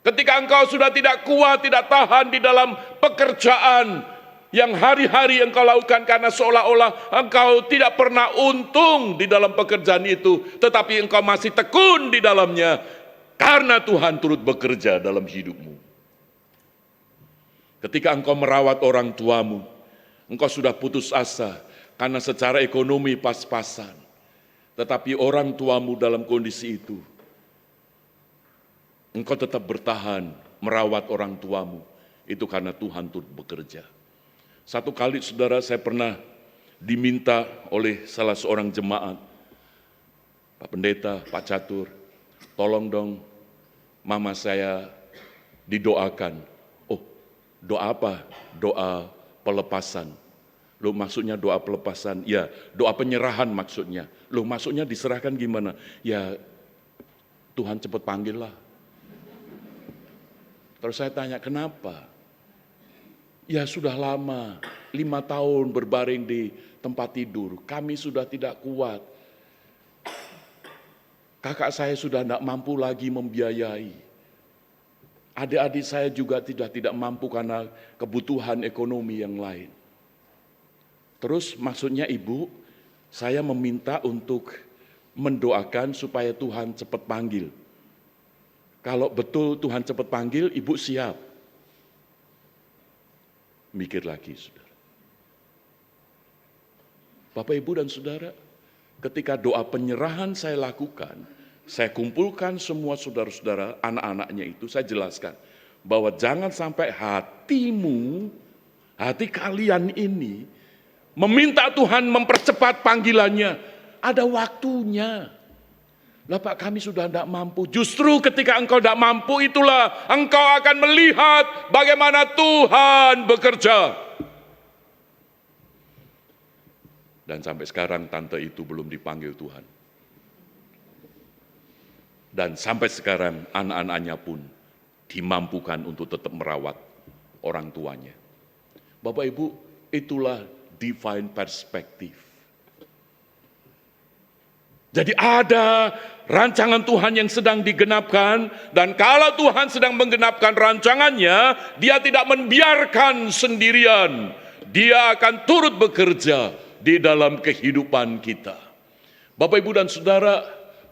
Ketika engkau sudah tidak kuat, tidak tahan di dalam pekerjaan yang hari-hari engkau lakukan karena seolah-olah engkau tidak pernah untung di dalam pekerjaan itu, tetapi engkau masih tekun di dalamnya karena Tuhan turut bekerja dalam hidupmu. Ketika engkau merawat orang tuamu, engkau sudah putus asa karena secara ekonomi pas-pasan. Tetapi orang tuamu dalam kondisi itu, engkau tetap bertahan merawat orang tuamu. Itu karena Tuhan turut bekerja. Satu kali saudara, saya pernah diminta oleh salah seorang jemaat, Pak Pendeta, Pak Catur, tolong dong mama saya didoakan. Oh, doa apa? Doa pelepasan. Loh, maksudnya doa pelepasan? Ya, doa penyerahan maksudnya. Loh, maksudnya diserahkan gimana? Ya, Tuhan cepat panggil lah. Terus saya tanya, kenapa? Ya sudah lama, 5 tahun berbaring di tempat tidur. Kami sudah tidak kuat. Kakak saya sudah tidak mampu lagi membiayai. Adik-adik saya juga tidak mampu karena kebutuhan ekonomi yang lain. Terus maksudnya ibu, saya meminta untuk mendoakan supaya Tuhan cepat panggil. Kalau betul Tuhan cepat panggil, ibu siap. Mikir lagi, saudara. Bapak, Ibu, dan saudara, ketika doa penyerahan saya lakukan, saya kumpulkan semua saudara-saudara, anak-anaknya itu, saya jelaskan bahwa jangan sampai hatimu, hati kalian ini meminta Tuhan mempercepat panggilannya. Ada waktunya. Lah Pak, kami sudah tidak mampu. Justru ketika engkau tidak mampu, itulah engkau akan melihat bagaimana Tuhan bekerja. Dan sampai sekarang tante itu belum dipanggil Tuhan. Dan sampai sekarang anak-anaknya pun dimampukan untuk tetap merawat orang tuanya. Bapak Ibu, itulah divine perspective. Jadi ada rancangan Tuhan yang sedang digenapkan, dan kalau Tuhan sedang menggenapkan rancangannya, Dia tidak membiarkan sendirian. Dia akan turut bekerja di dalam kehidupan kita. Bapak, Ibu, dan Saudara,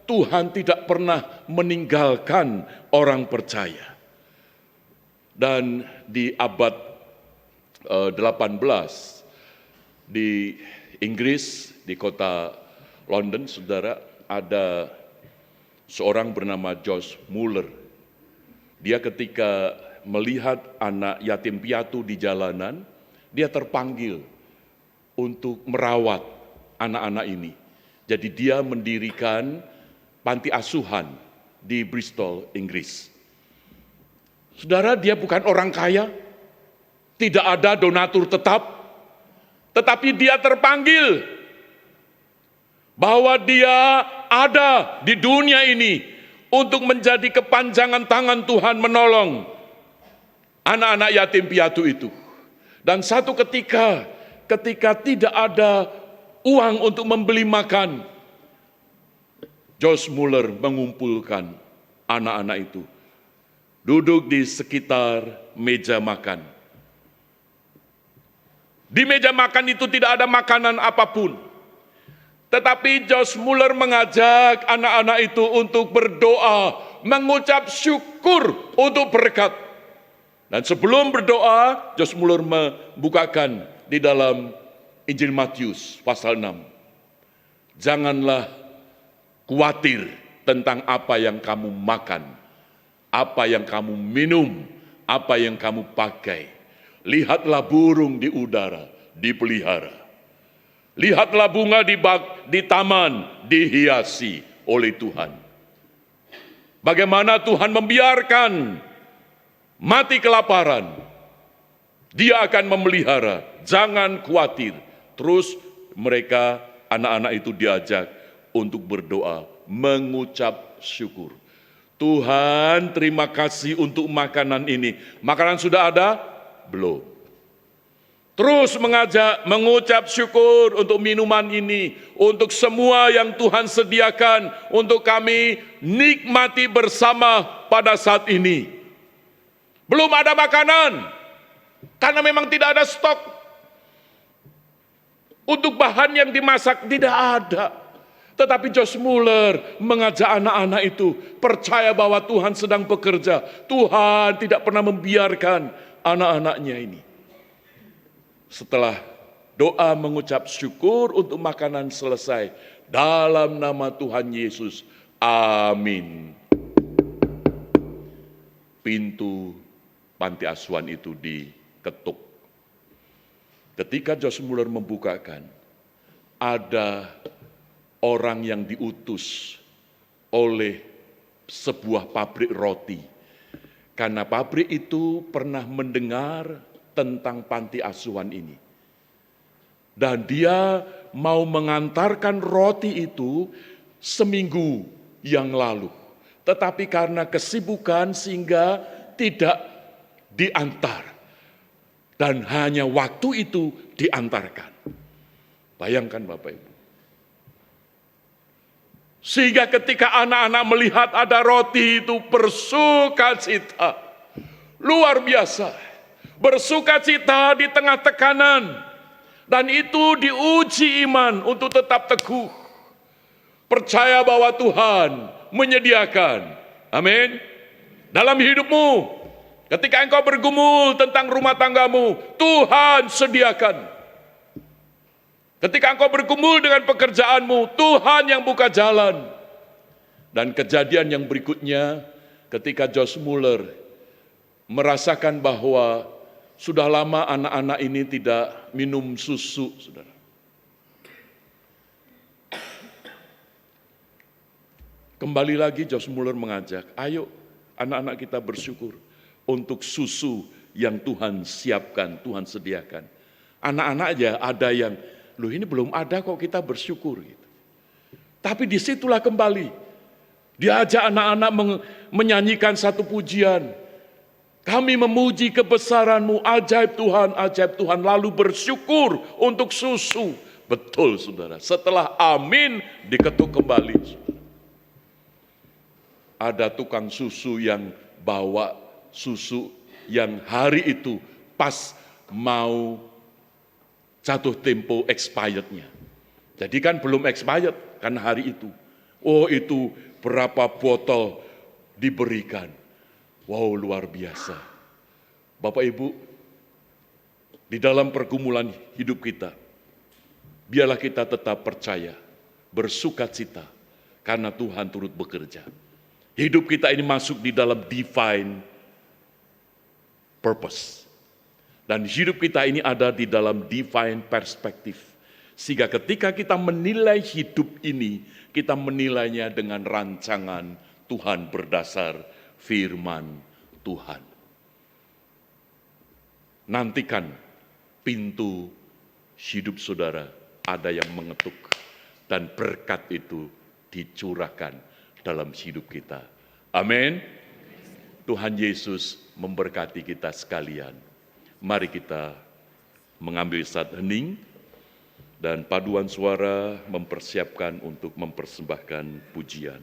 Tuhan tidak pernah meninggalkan orang percaya. Dan di abad 18 di Inggris, di kota London, saudara, ada seorang bernama George Muller. Dia ketika melihat anak yatim piatu di jalanan, dia terpanggil untuk merawat anak-anak ini. Jadi dia mendirikan panti asuhan di Bristol, Inggris. Saudara, dia bukan orang kaya, tidak ada donatur tetap, tetapi dia terpanggil bahwa dia ada di dunia ini untuk menjadi kepanjangan tangan Tuhan menolong anak-anak yatim piatu itu. Dan satu ketika tidak ada uang untuk membeli makan, George Muller mengumpulkan anak-anak itu, duduk di sekitar meja makan. Di meja makan itu tidak ada makanan apapun. Tetapi George Muller mengajak anak-anak itu untuk berdoa, mengucap syukur untuk berkat. Dan sebelum berdoa, George Muller membukakan di dalam Injil Matius pasal 6. Janganlah khawatir tentang apa yang kamu makan, apa yang kamu minum, apa yang kamu pakai. Lihatlah burung di udara, dipelihara. Lihatlah bunga di taman, dihiasi oleh Tuhan. Bagaimana Tuhan membiarkan mati kelaparan. Dia akan memelihara, jangan khawatir. Terus mereka, anak-anak itu diajak untuk berdoa, mengucap syukur. Tuhan, terima kasih untuk makanan ini. Makanan sudah ada? Belum. Terus mengucap syukur untuk minuman ini, untuk semua yang Tuhan sediakan untuk kami nikmati bersama pada saat ini. Belum ada makanan, karena memang tidak ada stok. Untuk bahan yang dimasak tidak ada. Tetapi George Muller mengajak anak-anak itu percaya bahwa Tuhan sedang bekerja. Tuhan tidak pernah membiarkan anak-anaknya ini. Setelah doa mengucap syukur untuk makanan selesai. Dalam nama Tuhan Yesus, amin. Pintu panti asuhan itu diketuk. Ketika Josh Muller membukakan, ada orang yang diutus oleh sebuah pabrik roti. Karena pabrik itu pernah mendengar tentang panti asuhan ini. Dan dia mau mengantarkan roti itu seminggu yang lalu. Tetapi karena kesibukan sehingga tidak diantar. Dan hanya waktu itu diantarkan. Bayangkan Bapak Ibu. Sehingga ketika anak-anak melihat ada roti itu bersukacita. Luar biasa. Bersukacita di tengah tekanan. Dan itu diuji iman untuk tetap teguh. Percaya bahwa Tuhan menyediakan. Amin. Dalam hidupmu, ketika engkau bergumul tentang rumah tanggamu, Tuhan sediakan. Ketika engkau bergumul dengan pekerjaanmu, Tuhan yang buka jalan. Dan kejadian yang berikutnya, ketika Josh Muller merasakan bahwa sudah lama anak-anak ini tidak minum susu, saudara. Kembali lagi Josh Muller mengajak, ayo anak-anak kita bersyukur untuk susu yang Tuhan siapkan, Tuhan sediakan. Anak-anak aja ada yang, loh ini belum ada kok kita bersyukur. Gitu. Tapi disitulah kembali, diajak anak-anak menyanyikan satu pujian. Kami memuji kebesaran-Mu, ajaib Tuhan, lalu bersyukur untuk susu. Betul saudara, setelah amin diketuk kembali. Ada tukang susu yang bawa susu yang hari itu pas mau jatuh tempo expirednya. Jadi kan belum expired kan hari itu. Oh itu berapa botol diberikan. Wow luar biasa. Bapak Ibu, di dalam pergumulan hidup kita, biarlah kita tetap percaya, bersukacita, karena Tuhan turut bekerja. Hidup kita ini masuk di dalam divine purpose. Dan hidup kita ini ada di dalam divine perspective. Sehingga ketika kita menilai hidup ini, kita menilainya dengan rancangan Tuhan berdasar firman Tuhan. Nantikan pintu hidup saudara ada yang mengetuk. Dan berkat itu dicurahkan dalam hidup kita. Amin. Tuhan Yesus memberkati kita sekalian. Mari kita mengambil saat hening dan paduan suara mempersiapkan untuk mempersembahkan pujian.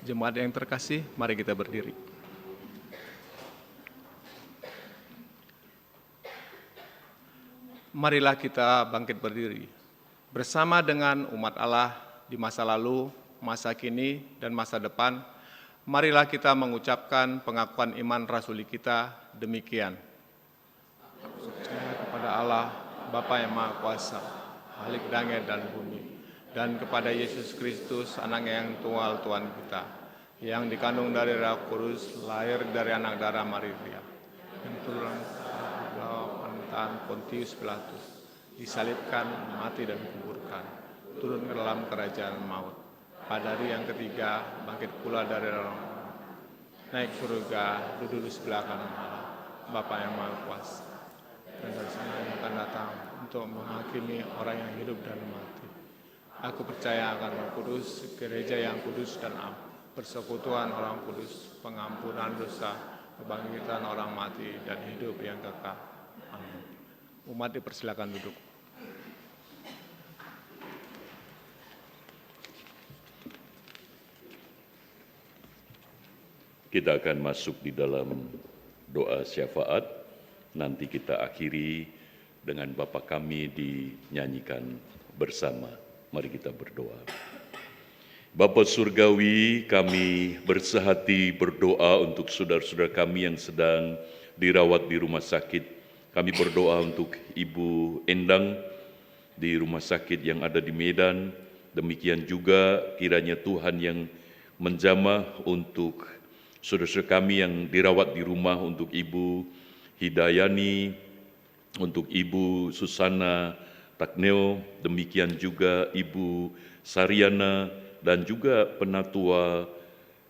Jemaat yang terkasih, mari kita berdiri. Marilah kita bangkit berdiri bersama dengan umat Allah di masa lalu, masa kini, dan masa depan. Marilah kita mengucapkan pengakuan iman rasuli kita demikian. Aku percaya kepada Allah, Bapa yang Maha Kuasa, Khalik langit dan bumi, dan kepada Yesus Kristus, Anak yang tunggal Tuhan kita, yang dikandung dari Roh Kudus, lahir dari anak darah Maria, yang turun pemerintahan Pontius Pilatus, disalibkan, mati dan dikuburkan, turun ke dalam kerajaan maut. Pada hari yang ketiga, bangkit pula dari orang naik surga, duduk di sebelah kanan Allah, Bapa yang Maha Kuasa. Dan dari sana yang akan datang untuk menghakimi orang yang hidup dan mati. Aku percaya akan Roh Kudus, gereja yang kudus dan am, persekutuan orang kudus, pengampunan dosa, kebangkitan orang mati, dan hidup yang kekal. Amin. Umat dipersilakan duduk. Kita akan masuk di dalam doa syafaat. Nanti kita akhiri dengan Bapa kami dinyanyikan bersama. Mari kita berdoa. Bapa Surgawi, kami bersehati berdoa untuk saudara-saudara kami yang sedang dirawat di rumah sakit. Kami berdoa untuk Ibu Endang di rumah sakit yang ada di Medan. Demikian juga kiranya Tuhan yang menjamah untuk saudara-saudara kami yang dirawat di rumah, untuk Ibu Hidayani, untuk Ibu Susana Takneo, demikian juga Ibu Sariana, dan juga Penatua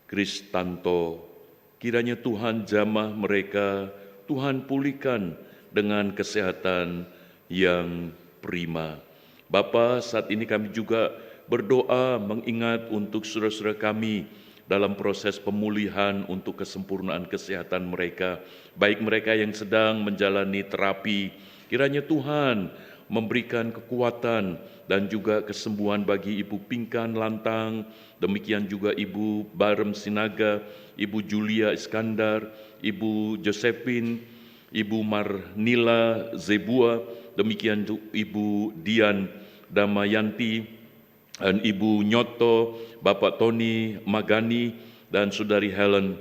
Kristanto. Kiranya Tuhan jamah mereka, Tuhan pulihkan dengan kesehatan yang prima. Bapa, saat ini kami juga berdoa mengingat untuk saudara-saudara kami dalam proses pemulihan untuk kesempurnaan kesehatan mereka, baik mereka yang sedang menjalani terapi. Kiranya Tuhan memberikan kekuatan dan juga kesembuhan bagi Ibu Pinkan Lantang, demikian juga Ibu Barem Sinaga, Ibu Julia Iskandar, Ibu Josephine, Ibu Marnila Zebua, demikian juga Ibu Dian Damayanti, dan Ibu Nyoto, Bapak Tony Magani, dan Saudari Helen.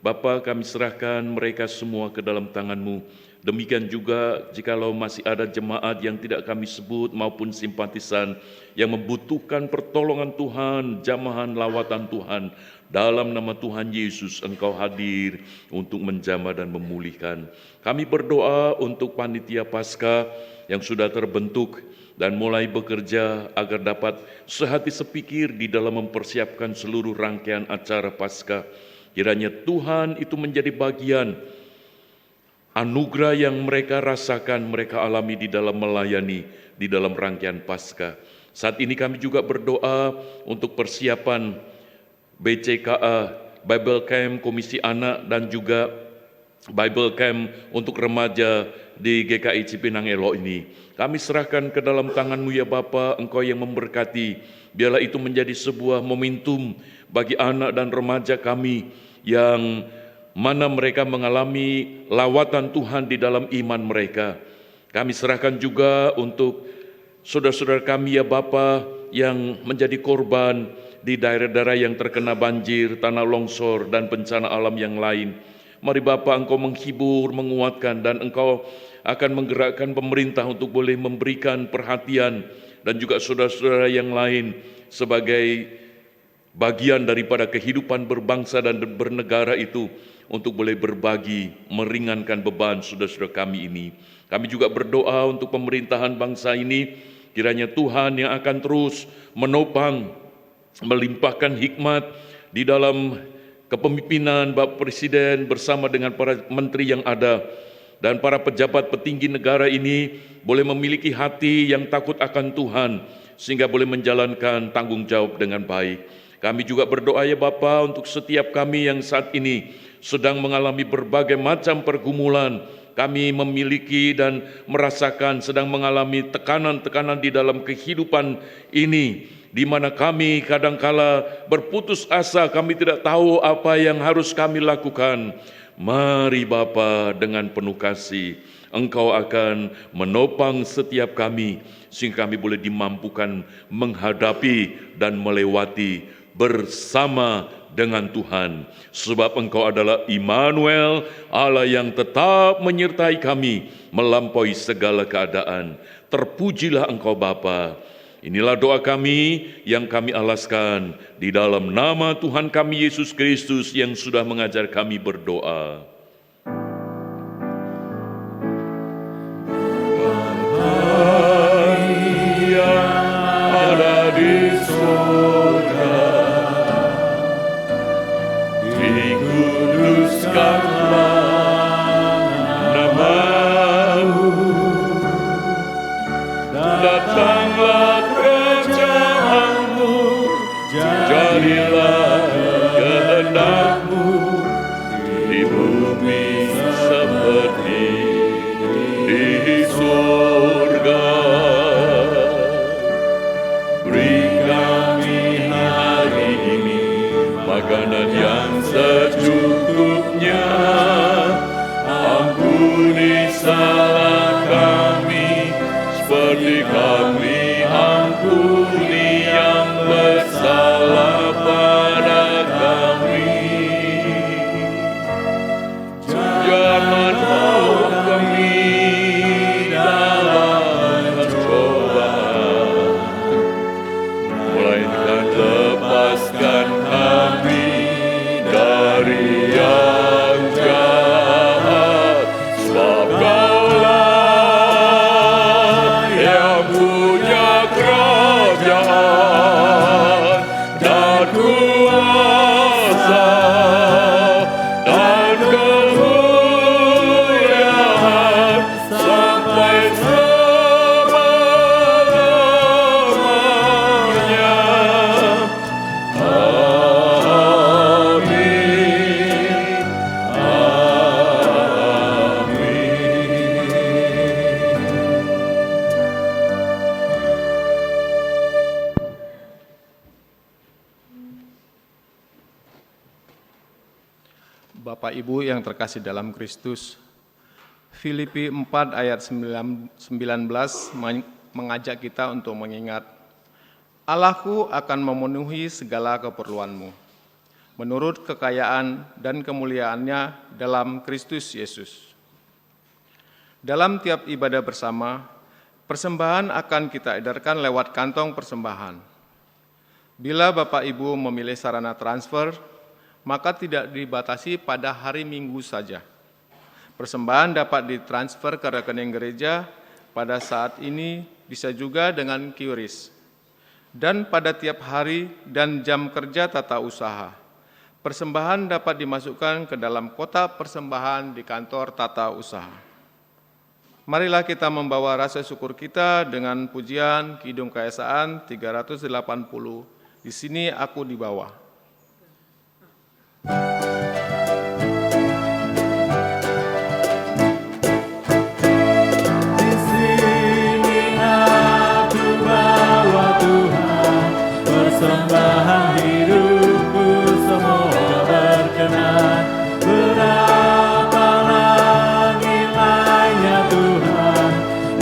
Bapa, kami serahkan mereka semua ke dalam tangan-Mu. Demikian juga jikalau masih ada jemaat yang tidak kami sebut maupun simpatisan yang membutuhkan pertolongan Tuhan, jamahan lawatan Tuhan, dalam nama Tuhan Yesus Engkau hadir untuk menjamah dan memulihkan. Kami berdoa untuk panitia Paskah yang sudah terbentuk dan mulai bekerja agar dapat sehati sepikir di dalam mempersiapkan seluruh rangkaian acara Paskah. Kiranya Tuhan itu menjadi bagian anugerah yang mereka rasakan, mereka alami di dalam melayani, di dalam rangkaian Paskah. Saat ini kami juga berdoa untuk persiapan BCKA, Bible Camp Komisi Anak, dan juga Bible Camp untuk remaja di GKI Cipinang Elo ini. Kami serahkan ke dalam tangan-Mu ya Bapa, Engkau yang memberkati. Biarlah itu menjadi sebuah momentum bagi anak dan remaja kami yang mana mereka mengalami lawatan Tuhan di dalam iman mereka. Kami serahkan juga untuk saudara-saudara kami ya Bapa yang menjadi korban di daerah-daerah yang terkena banjir, tanah longsor, dan bencana alam yang lain. Mari Bapa, Engkau menghibur, menguatkan, dan Engkau akan menggerakkan pemerintah untuk boleh memberikan perhatian, dan juga saudara-saudara yang lain sebagai bagian daripada kehidupan berbangsa dan bernegara itu, untuk boleh berbagi, meringankan beban saudara-saudara kami ini. Kami juga berdoa untuk pemerintahan bangsa ini, kiranya Tuhan yang akan terus menopang, melimpahkan hikmat di dalam kepemimpinan Bapak Presiden bersama dengan para menteri yang ada, dan para pejabat petinggi negara ini boleh memiliki hati yang takut akan Tuhan, sehingga boleh menjalankan tanggung jawab dengan baik. Kami juga berdoa ya Bapa untuk setiap kami yang saat ini sedang mengalami berbagai macam pergumulan. Kami memiliki dan merasakan sedang mengalami tekanan-tekanan di dalam kehidupan ini. di mana kami kadangkala berputus asa, kami tidak tahu apa yang harus kami lakukan. Mari Bapa, dengan penuh kasih, Engkau akan menopang setiap kami, sehingga kami boleh dimampukan menghadapi dan melewati bersama dengan Tuhan. Sebab Engkau adalah Immanuel, Allah yang tetap menyertai kami melampaui segala keadaan. Terpujilah Engkau Bapa. Inilah doa kami yang kami alaskan di dalam nama Tuhan kami Yesus Kristus yang sudah mengajar kami berdoa. Ada di surga, dikuduskanlah nama-Mu, datanglah kerajaan-Mu, jadilah kehendak-Mu di bumi seperti di surga. Beri kami hari ini makanan yang secukupnya, ampuni salah kami seperti kami ampuni yang bersalah pada kami. Jangan bawa kami dalam pencobaan, melainkan lepaskan kami dari yang jahat. Sebab Kaulah yang punya kerajaan dan kuasa dan kemuliaan sampai selama-lamanya. Amin. Bapak Ibu yang terkasih dalam Kristus, Filipi 4 ayat 19 mengajak kita untuk mengingat, Allahku akan memenuhi segala keperluanmu, menurut kekayaan dan kemuliaannya dalam Kristus Yesus. Dalam tiap ibadah bersama, persembahan akan kita edarkan lewat kantong persembahan. Bila Bapak Ibu memilih sarana transfer, maka tidak dibatasi pada hari Minggu saja. Persembahan dapat ditransfer ke rekening gereja pada saat ini, bisa juga dengan QRIS. Dan pada tiap hari dan jam kerja tata usaha, persembahan dapat dimasukkan ke dalam kotak persembahan di kantor tata usaha. Marilah kita membawa rasa syukur kita dengan pujian Kidung Keesaan 380, Di Sini Aku di Bawah. Di sini aku bawa Tuhan, persembahan hidupku semoga berkenan. Berapa nilainya Tuhan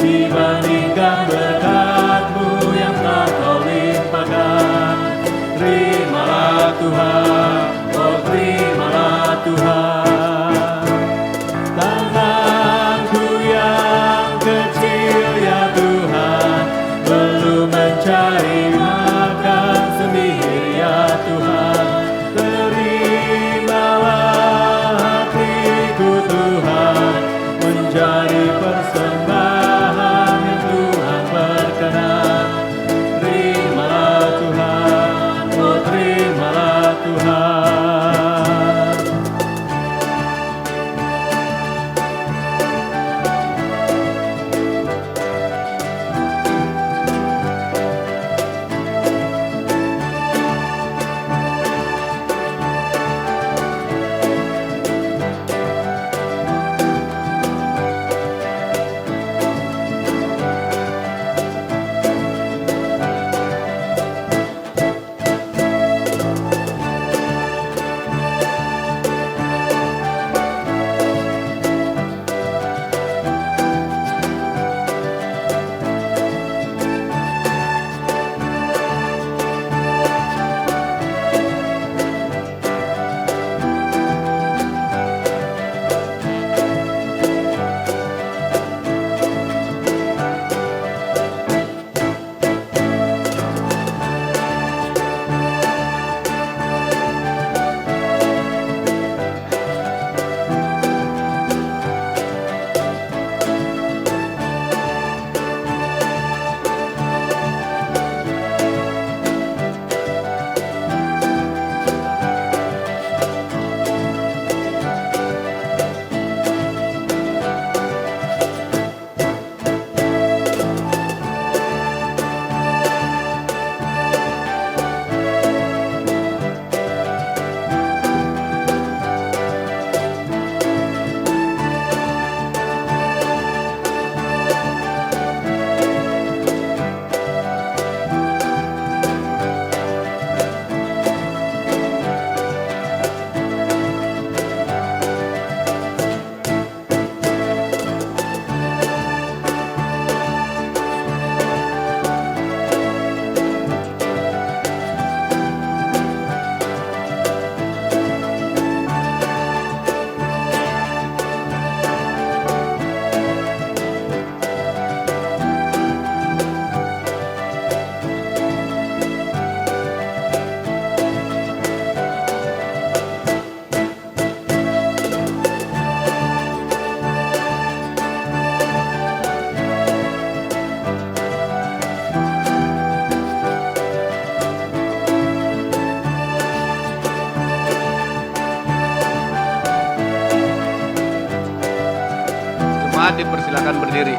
dibandingkan berkat-Mu yang tak Kau limpahkan. Terimalah Tuhan, oh terimalah Tuhan. Tanganku yang kecil ya Tuhan, belum mencari makan sendirian. Jemaat dipersilakan berdiri.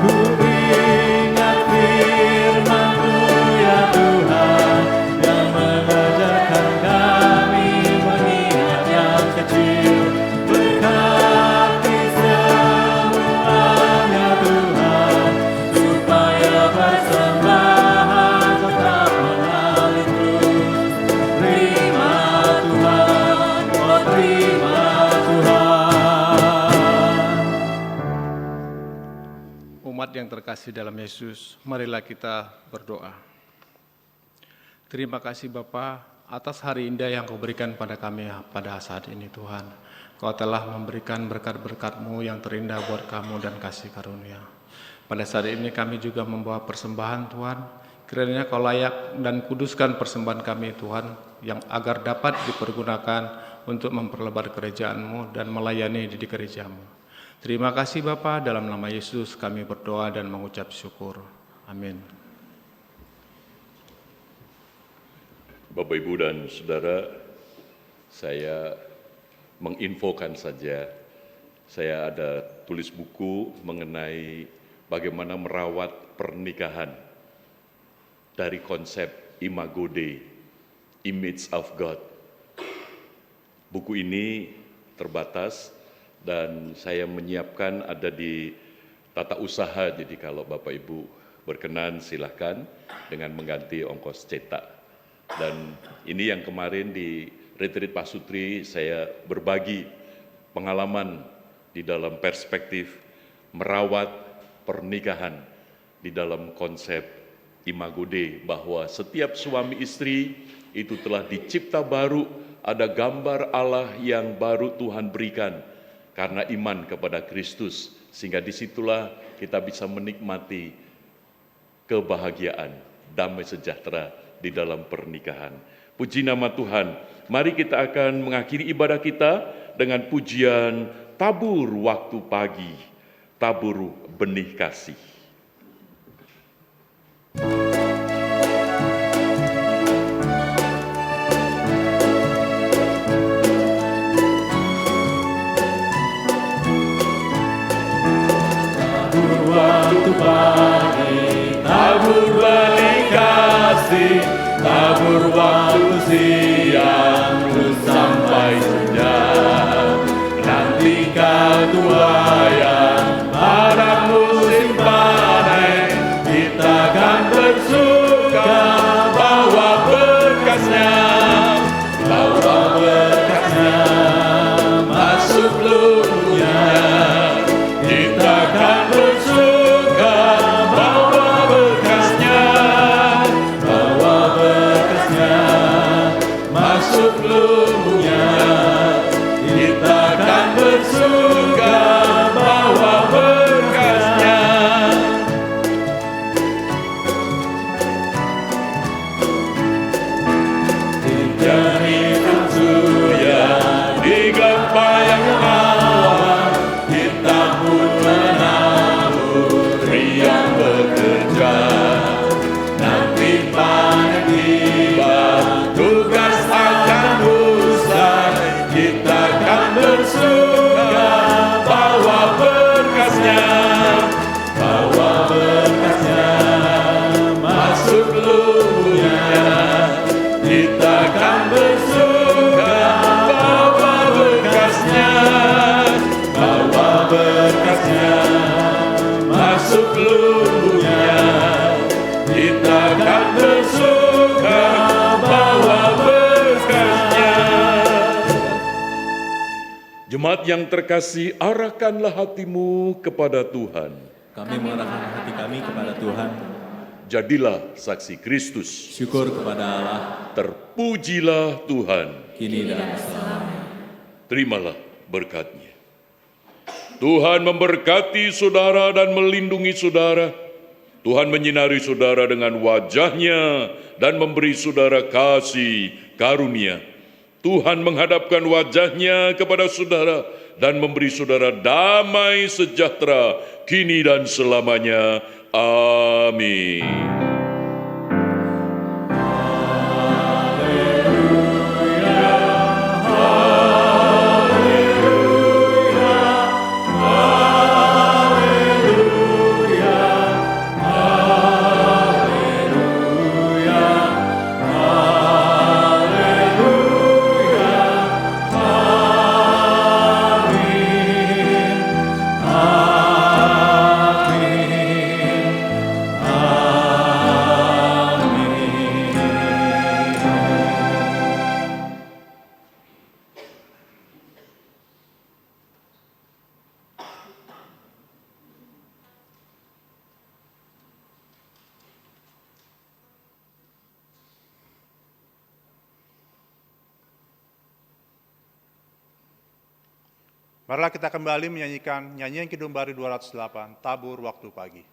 Ku ingat firman-Mu ya Tuhan, yang mengajarkan kami mengingat yang kecil. Berkati semuanya Tuhan, supaya persembahan tetap mengalir terus. Terima Tuhan, oh terima Tuhan. Umat yang terkasih dalam Yesus, marilah kita berdoa. Terima kasih Bapa atas hari indah yang Kau berikan pada kami pada saat ini Tuhan. Kau telah memberikan berkat-berkat-Mu yang terindah buat kamu dan kasih karunia. Pada saat ini kami juga membawa persembahan Tuhan. Kiranya Kau layak dan kuduskan persembahan kami Tuhan, yang agar dapat dipergunakan untuk memperlebar kerajaan-Mu dan melayani di gereja-Mu. Terima kasih Bapa, dalam nama Yesus kami berdoa dan mengucap syukur. Amin. Bapak, Ibu, dan Saudara, saya menginfokan saja, saya ada tulis buku mengenai bagaimana merawat pernikahan dari konsep Imago Dei, Image of God. Buku ini terbatas dan saya menyiapkan ada di tata usaha, jadi kalau Bapak Ibu berkenan silahkan dengan mengganti ongkos cetak. Dan ini yang kemarin di Retreat Pasutri saya berbagi pengalaman di dalam perspektif merawat pernikahan di dalam konsep Imago Dei, bahwa setiap suami istri itu telah dicipta baru, ada gambar Allah yang baru Tuhan berikan karena iman kepada Kristus, sehingga disitulah kita bisa menikmati kebahagiaan, damai sejahtera di dalam pernikahan. Puji nama Tuhan. Mari kita akan mengakhiri ibadah kita dengan pujian Tabur Waktu Pagi, Tabur Benih Kasih. Waktu pagi, tabur benih kasih, tabur waktu siang, terus sampai senja. Nanti kau tuayan pada musim panen, kita akan bersuka bawa berkasnya, masuk lumutnya. Kita akan bersuka bawa berkasnya, masuk lumutnya. Kita akan bersuka bawa berkasnya. Jadi surya di gelap yang awan, kita pun menabur yang bekerja. Nanti panen tiba, tugas akan usai, kita akan bersuka bawa berkasnya, masuk lumutnya. Kita akan bersuka bawa berkasnya, masuk lumutnya. Kita akan bersuka bawa berkasnya. Jemaat yang terkasih, arahkanlah hatimu kepada Tuhan. Kami mengarahkan hati kami kepada Tuhan. Jadilah saksi Kristus. Syukur kepada Allah, Terpujilah Tuhan. kini dan selamanya. Terimalah berkat-Nya. Tuhan memberkati saudara dan melindungi saudara. Tuhan menyinari saudara dengan wajah-Nya dan memberi saudara kasih karunia. Tuhan menghadapkan wajah-Nya kepada saudara dan memberi saudara damai sejahtera kini dan selamanya. Amin. Marilah kita kembali menyanyikan nyanyian Kidung Baru 208, Tabur Waktu Pagi.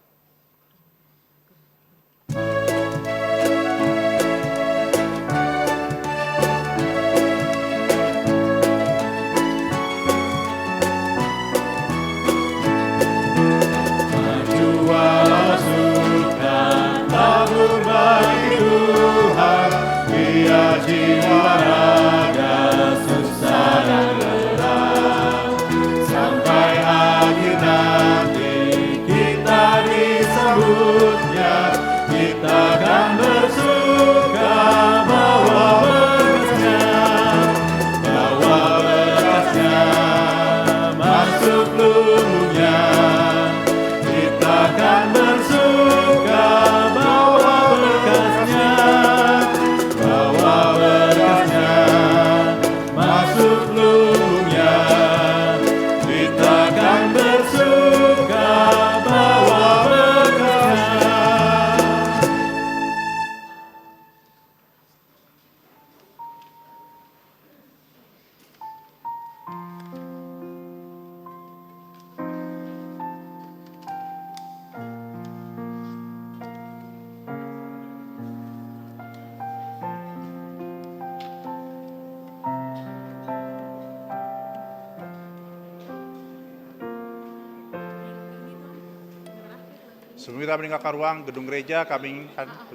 Sebelum kita meninggalkan ruang gedung gereja, kami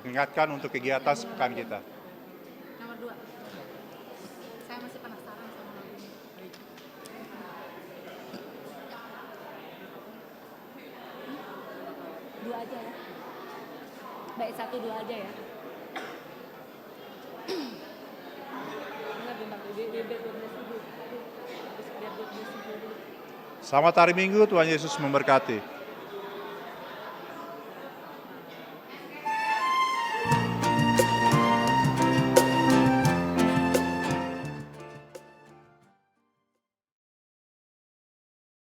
ingatkan untuk kegiatan sepekan kita. Nomor 2. Saya masih penasaran sama lagu ini. Dua aja ya. Baik 1-2 aja ya. Enggak bentar, biar 12 ribu. Biar 12 ribu. Selamat hari Minggu, Tuhan Yesus memberkati.